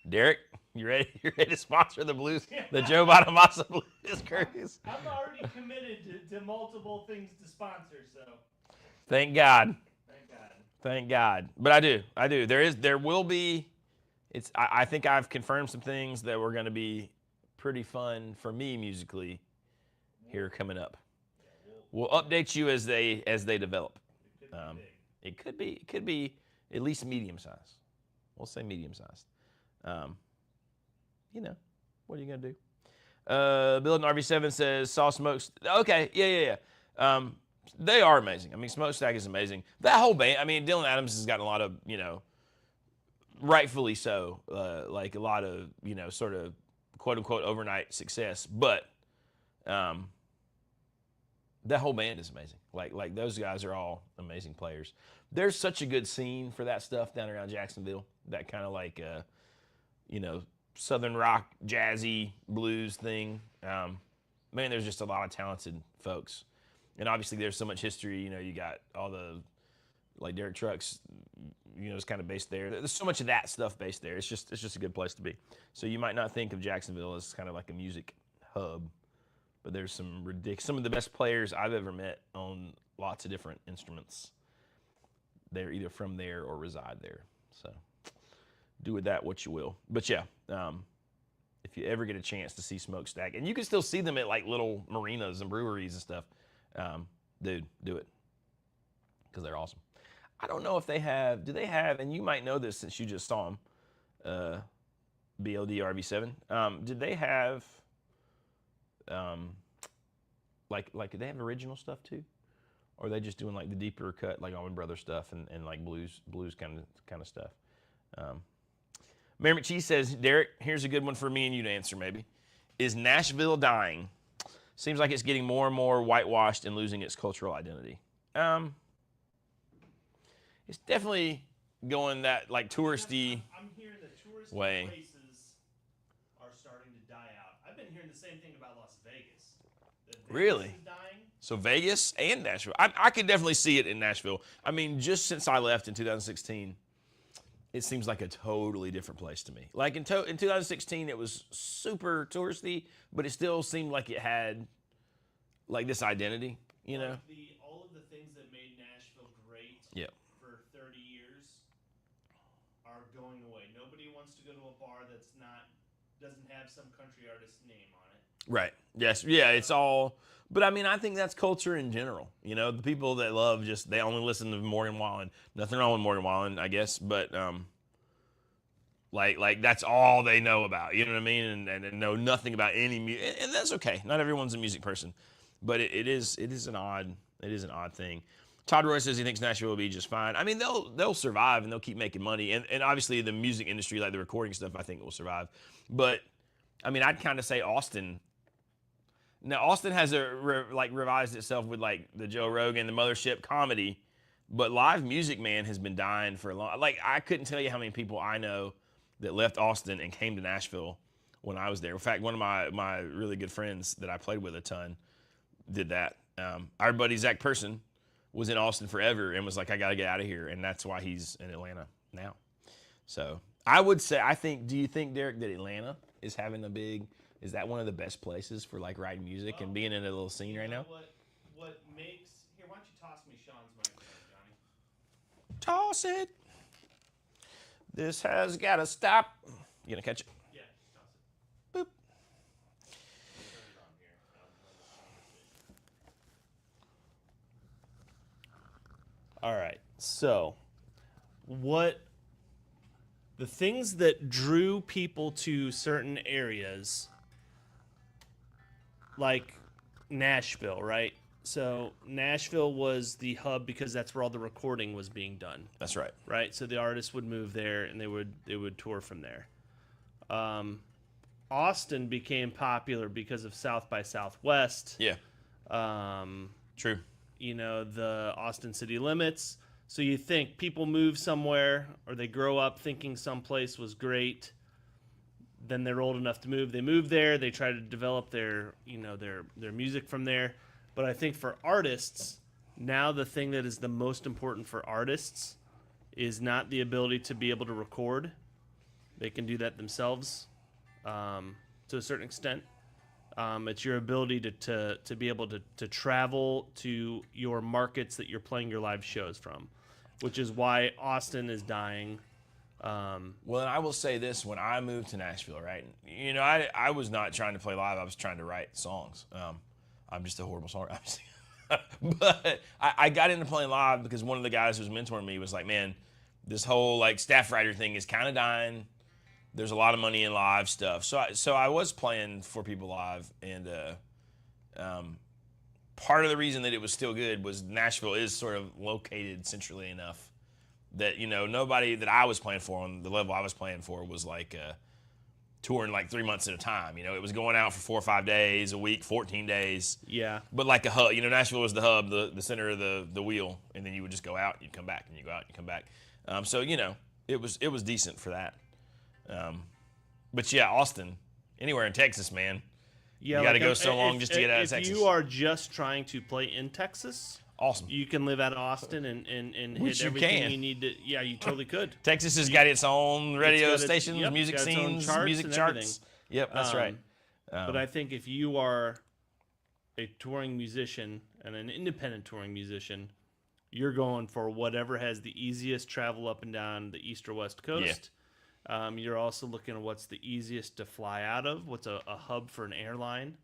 Derek, you ready? You ready to sponsor the blues, the Joe Bonamassa Blues Cruise? I'm already committed to multiple things to sponsor, so Thank God. thank God. Thank God. But I do. There will be. I think I've confirmed some things that were going to be pretty fun for me musically here coming up. We'll update you as they develop. It could be at least medium sized. We'll say medium sized. You know, what are you gonna do? Bill in RV7 says saw Smokes. Okay, yeah. They are amazing. I mean, Smokestack is amazing. That whole band. I mean, Dylan Adams has gotten a lot of, rightfully so, like a lot of, sort of quote unquote overnight success. But that whole band is amazing. Like those guys are all amazing players. There's such a good scene for that stuff down around Jacksonville. That kind of like, Southern rock, jazzy, blues thing. Man, there's just a lot of talented folks. And obviously there's so much history. You got all the, like Derek Trucks, it's kind of based there. There's so much of that stuff based there. It's just a good place to be. So you might not think of Jacksonville as kind of like a music hub, but there's some of the best players I've ever met on lots of different instruments. They're either from there or reside there. So do with that what you will. But yeah, if you ever get a chance to see Smokestack, and you can still see them at like little marinas and breweries and stuff, dude, do it, because they're awesome. I don't know if do they have, and you might know this since you just saw them, BLD RV7, did they have, do they have original stuff too? or are they just doing like the deeper cut, like Allman Brothers stuff and like blues kind of stuff? Mary McChee says, Derek, here's a good one for me and you to answer maybe. Is Nashville dying? Seems like it's getting more and more whitewashed and losing its cultural identity. It's definitely going that like touristy I'm hearing the touristy way. places are starting to die out. I've been hearing the same thing about Las Vegas. That Vegas Really? is dying. So Vegas and Nashville. I could definitely see it in Nashville. I mean, just since I left in 2016, it seems like a totally different place to me. Like in 2016, it was super touristy, but it still seemed like it had like this identity, you know? Like all of the things that made Nashville great Yeah. for 30 years are going away. Nobody wants to go to a bar that's doesn't have some country artist's name on it. Right. Yes. Yeah. It's all. But I mean, I think that's culture in general. You know, the people that love they only listen to Morgan Wallen. Nothing wrong with Morgan Wallen, I guess. But like that's all they know about. You know what I mean? And know nothing about any music, and that's okay. Not everyone's a music person, but it is an odd thing. Todd Roy says he thinks Nashville will be just fine. I mean, they'll survive and they'll keep making money, and obviously the music industry, like the recording stuff, I think will survive. But I mean, I'd kind of say Austin. Now Austin has revised itself with like the Joe Rogan, the Mothership comedy, but live music, man, has been dying for a long. Like I couldn't tell you how many people I know that left Austin and came to Nashville when I was there. In fact, one of my really good friends that I played with a ton did that. Our buddy Zach Person was in Austin forever and was like, I got to get out of here, and that's why he's in Atlanta now. So I would say, do you think, Derek, that Atlanta is having is that one of the best places for like writing music and being in a little scene right now? What makes here? Why don't you toss me Sean's microphone, Johnny? Toss it. This has got to stop. You gonna catch it? Yeah, toss it. Boop. Turn it on here. All right. So, the things that drew people to certain areas, like Nashville, right? So Nashville was the hub because that's where all the recording was being done, That's right. right? So the artists would move there and they would tour from there. Austin became popular because of South by Southwest. Yeah. True. You know, the Austin city limits. So you think people move somewhere or they grow up thinking someplace was great. Then they're old enough to move. They move there. They try to develop their music from there. But I think for artists, now the thing that is the most important for artists is not the ability to be able to record. They can do that themselves to a certain extent. It's your ability to be able to travel to your markets that you're playing your live shows from, which is why Austin is dying. Well, and I will say this: when I moved to Nashville, right? You know, I was not trying to play live; I was trying to write songs. I'm just a horrible songwriter, obviously. But I got into playing live because one of the guys who was mentoring me was like, "Man, this whole like staff writer thing is kind of dying. There's a lot of money in live stuff." So I was playing for people live, and part of the reason that it was still good was Nashville is sort of located centrally enough that, you know, nobody that I was playing for on the level I was playing for was like touring like 3 months at a time. You know, it was going out for 4 or 5 days a week, 14 days. Yeah. But like a hub, you know, Nashville was the hub, the center of the wheel, and then you would just go out, you'd come back, and you go out, and you come back. So, you know, it was decent for that. But yeah, Austin, anywhere in Texas, man. Yeah, you got to go so long just to get out of Texas. If you are just trying to play in Texas, awesome. You can live out of Austin and Which hit you everything can. you need to. Yeah, you totally could. Texas has got its own radio It's got stations, yep, music it's got its own scenes, charts music and charts. everything. Yep, that's right. But I think if you are a touring musician and an independent touring musician, you're going for whatever has the easiest travel up and down the east or west coast. You're also looking at what's the easiest to fly out of, what's a hub for an airline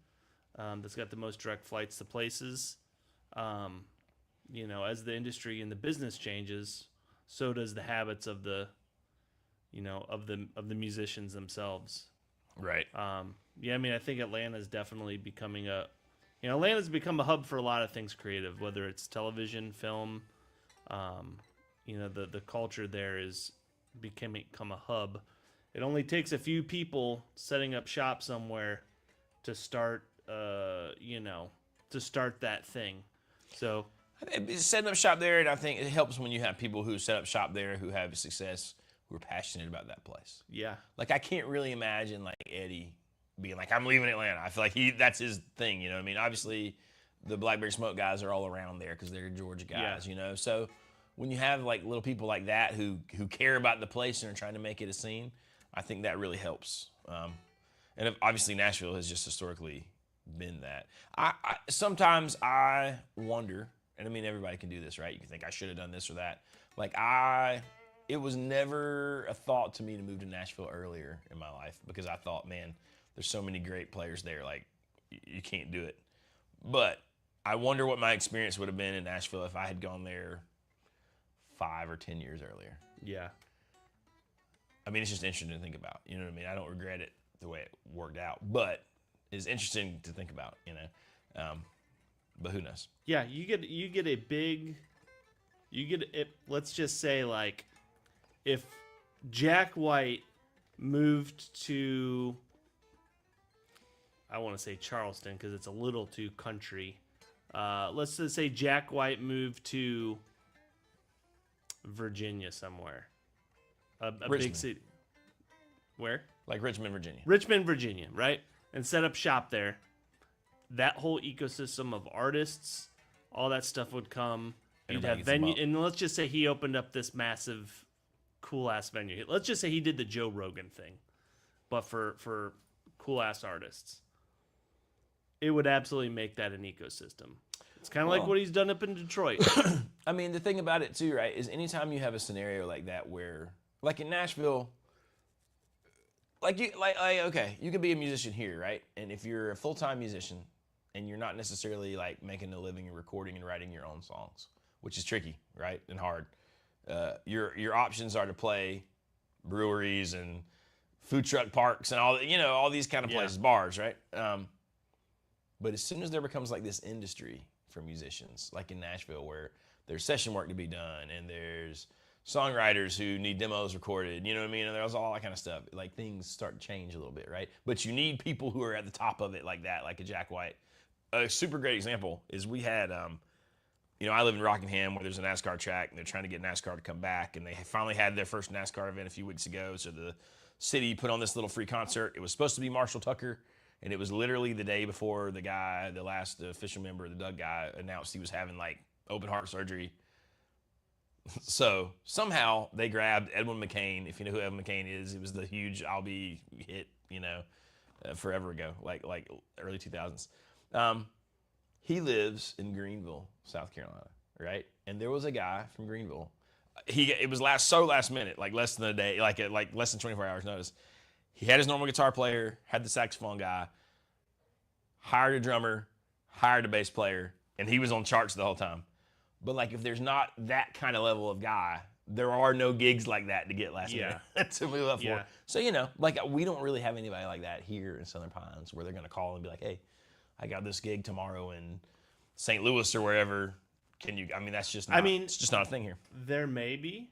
that's got the most direct flights to places. You know, as the industry and the business changes, so does the habits of the musicians themselves. Right. Yeah, I mean, I think Atlanta is definitely becoming a Atlanta's become a hub for a lot of things creative, whether it's television, film. The culture there is become a hub. It only takes a few people setting up shop somewhere to start, to start that thing. So Setting up shop there, and I think it helps when you have people who set up shop there who have success, who are passionate about that place. yeah, Like, I can't really imagine, like, Eddie being like, I'm leaving Atlanta. I feel like that's his thing, you know what I mean? Obviously, the Blackberry Smoke guys are all around there because they're Georgia guys, So when you have, like, little people like that who care about the place and are trying to make it a scene, I think that really helps. And obviously, Nashville has just historically been that. Sometimes I wonder, and I mean, everybody can do this, right? You can think I should have done this or that. Like, it was never a thought to me to move to Nashville earlier in my life because I thought, man, there's so many great players there. Like, you can't do it. But I wonder what my experience would have been in Nashville if I had gone there 5 or 10 years earlier. yeah. I mean, it's just interesting to think about. You know what I mean? I don't regret it the way it worked out, but it's interesting to think about. But who knows? Yeah, you get a big, let's just say, like, if Jack White moved to, I want to say Charleston because it's a little too country. Let's just say Jack White moved to Virginia somewhere, a big city. Where? Like Richmond, Virginia. Richmond, Virginia, right? And set up shop there. That whole ecosystem of artists, all that stuff would come. You'd Everybody have gets them venue, up. and let's just say he opened up this massive, cool ass venue. Let's just say he did the Joe Rogan thing, but for cool ass artists. It would absolutely make that an ecosystem. It's kind of like what he's done up in Detroit. I mean, the thing about it too, right, is anytime you have a scenario like that where, like in Nashville, okay, you could be a musician here, right? And if you're a full-time musician and you're not necessarily like making a living and recording and writing your own songs, which is tricky, right, and hard, your options are to play breweries and food truck parks and all these kind of places, bars, right? But as soon as there becomes like this industry for musicians, like in Nashville, where there's session work to be done and there's songwriters who need demos recorded, you know what I mean? And there's all that kind of stuff. Like, things start to change a little bit, right? But you need people who are at the top of it like that, like a Jack White. A super great example is we had, I live in Rockingham where there's a NASCAR track and they're trying to get NASCAR to come back. And they finally had their first NASCAR event a few weeks ago. So the city put on this little free concert. It was supposed to be Marshall Tucker. And it was literally the day before the last official member, the Doug guy, announced he was having like open heart surgery. So somehow they grabbed Edwin McCain. If you know who Edwin McCain is, it was the huge I'll Be hit, forever ago, like early 2000s. He lives in Greenville, South Carolina, right? And there was a guy from Greenville. It was last minute, like less than a day, like less than 24 hours notice. He had his normal guitar player, had the saxophone guy, hired a drummer, hired a bass player, and he was on charts the whole time. But like, if there's not that kind of level of guy, there are no gigs like that to get last minute to move up for. So, we don't really have anybody like that here in Southern Pines where they're going to call and be like, hey, I got this gig tomorrow in St. Louis or wherever. That's just not, it's just not a thing here. There may be,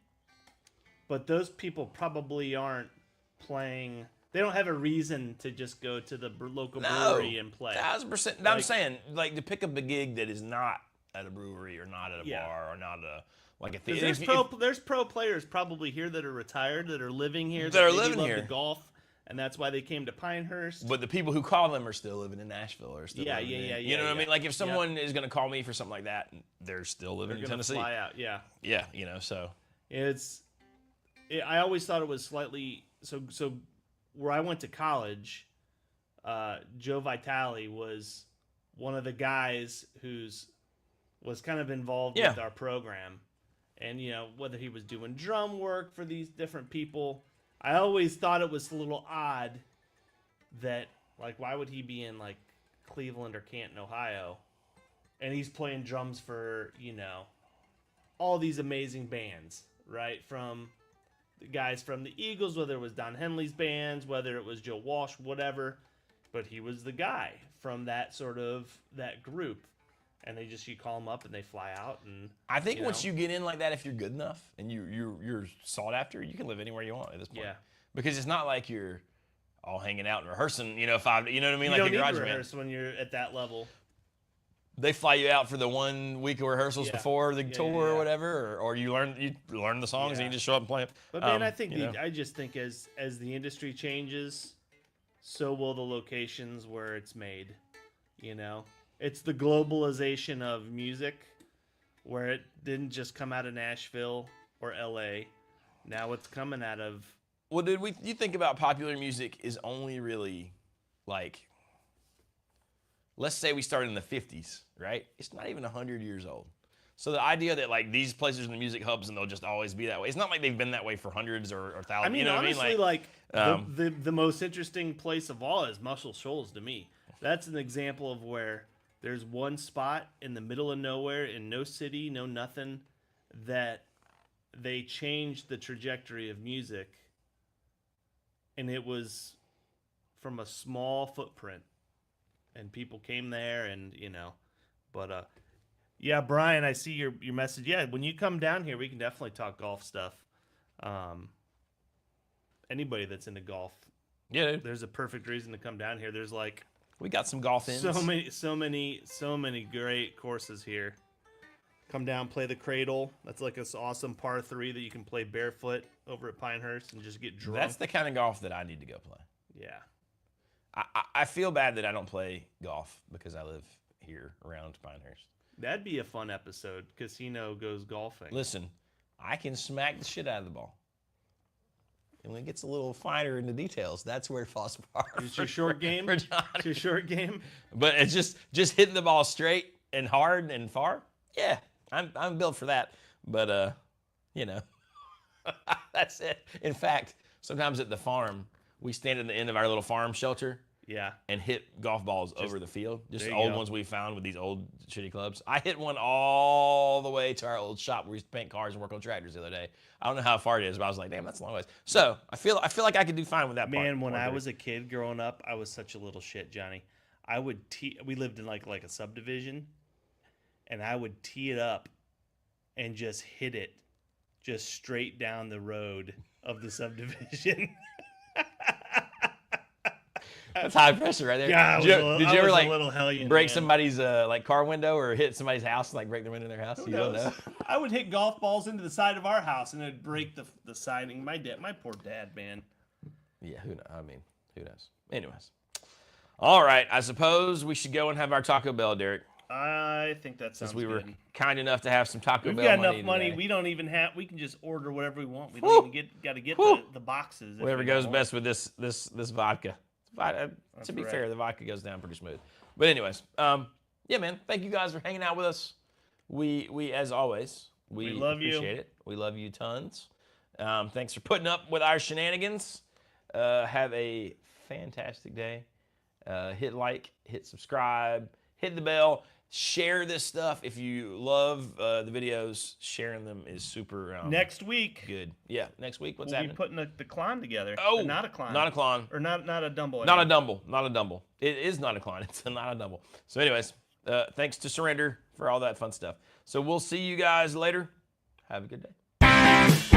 but those people probably aren't playing. They don't have a reason to just go to the local brewery and play. 1,000%. I'm saying, like, to pick up a gig that is not at a brewery or not at a bar or not a theater. There's pro players probably here that are retired, that are living here, that are maybe living love here, the golf, and that's why they came to Pinehurst. But the people who call them are still living in Nashville or still living in, you know what I mean? Like, if someone is going to call me for something like that, they're still living in Tennessee. Fly out, so I always thought it was slightly so. Where I went to college, Joe Vitale was one of the guys was kind of involved with our program. And, whether he was doing drum work for these different people, I always thought it was a little odd that, like, why would he be in, like, Cleveland or Canton, Ohio, and he's playing drums for, all these amazing bands, right? From the guys from the Eagles, whether it was Don Henley's bands, whether it was Joe Walsh, whatever. but he was the guy from that group. And you call them up and they fly out. And I think once you get in like that, if you're good enough and you're sought after, you can live anywhere you want at this point. Yeah. Because it's not like you're all hanging out and rehearsing, you know what I mean? You Like don't a need garage to band. rehearse when you're at that level. They fly you out for the 1 week of rehearsals before the tour or whatever, or you learn the songs and you just show up and play them. But man, I just think as the industry changes, so will the locations where it's made. It's the globalization of music, where it didn't just come out of Nashville or LA. Now it's coming out of. Well, dude, you think about popular music is only really like, let's say we started in the 50s, right? It's not even 100 years old. So the idea that like these places are the music hubs and they'll just always be that way. It's not like they've been that way for hundreds or thousands. I mean, you know honestly, what I mean? the most interesting place of all is Muscle Shoals to me. That's an example of where there's one spot in the middle of nowhere, in no city, no nothing, that they changed the trajectory of music. And it was from a small footprint. And people came there and, But, yeah, Brian, I see your message. Yeah, when you come down here, we can definitely talk golf stuff. Anybody that's into golf. Yeah, dude. There's a perfect reason to come down here. There's like... We got some golf ins. So many great courses here. Come down, play the Cradle. That's like this awesome par 3 that you can play barefoot over at Pinehurst and just get drunk. That's the kind of golf that I need to go play. Yeah. I feel bad that I don't play golf because I live here around Pinehurst. That'd be a fun episode. Casino goes golfing. Listen, I can smack the shit out of the ball. And when it gets a little finer in the details, that's where it falls apart. It's your short game? It's your short game? But it's just hitting the ball straight and hard and far. Yeah, I'm built for that. But, that's it. In fact, sometimes at the farm, we stand at the end of our little farm shelter. Yeah. And hit golf balls over the field. Just there old you go. ones we found with these old shitty clubs. I hit one all the way to our old shop where we used to paint cars and work on tractors the other day. I don't know how far it is, but I was like, damn, that's a long ways. So I feel like I could do fine with that. Man, when I was a kid growing up, I was such a little shit, Johnny. I would we lived in like a subdivision, and I would tee it up and just hit it just straight down the road of the subdivision. That's high pressure right there. Yeah, did you ever like a little hellion, break man. somebody's like car window or hit somebody's house and like break the window in their house? Who You don't knows? know. I would hit golf balls into the side of our house and it'd break the siding. My poor dad, man. Yeah, who knows? I mean, who knows? Anyways. All right, I suppose we should go and have our Taco Bell, Derek. I think that sounds Since we were good. kind enough to have some Taco We've Bell got money enough money. today. We don't even have. We can just order whatever we want. We don't even got to get the boxes. if Whatever we goes don't best with this vodka. To be fair, the vodka goes down pretty smooth. But anyways, yeah, man. Thank you guys for hanging out with us. We as always, we love you. appreciate it. We love you tons. Thanks for putting up with our shenanigans. Have a fantastic day. Hit like, hit subscribe, hit the bell. Share this stuff. If you love the videos, sharing them is super Next week, good. Yeah, next week. What's we'll happening? be putting the clon together. Oh, not a clon. Not a clon. Or not a Dumble. Not a Dumble. Not a Dumble. It is not a clon. It's not a Dumble. So anyways, thanks to Surrender for all that fun stuff. So we'll see you guys later. Have a good day.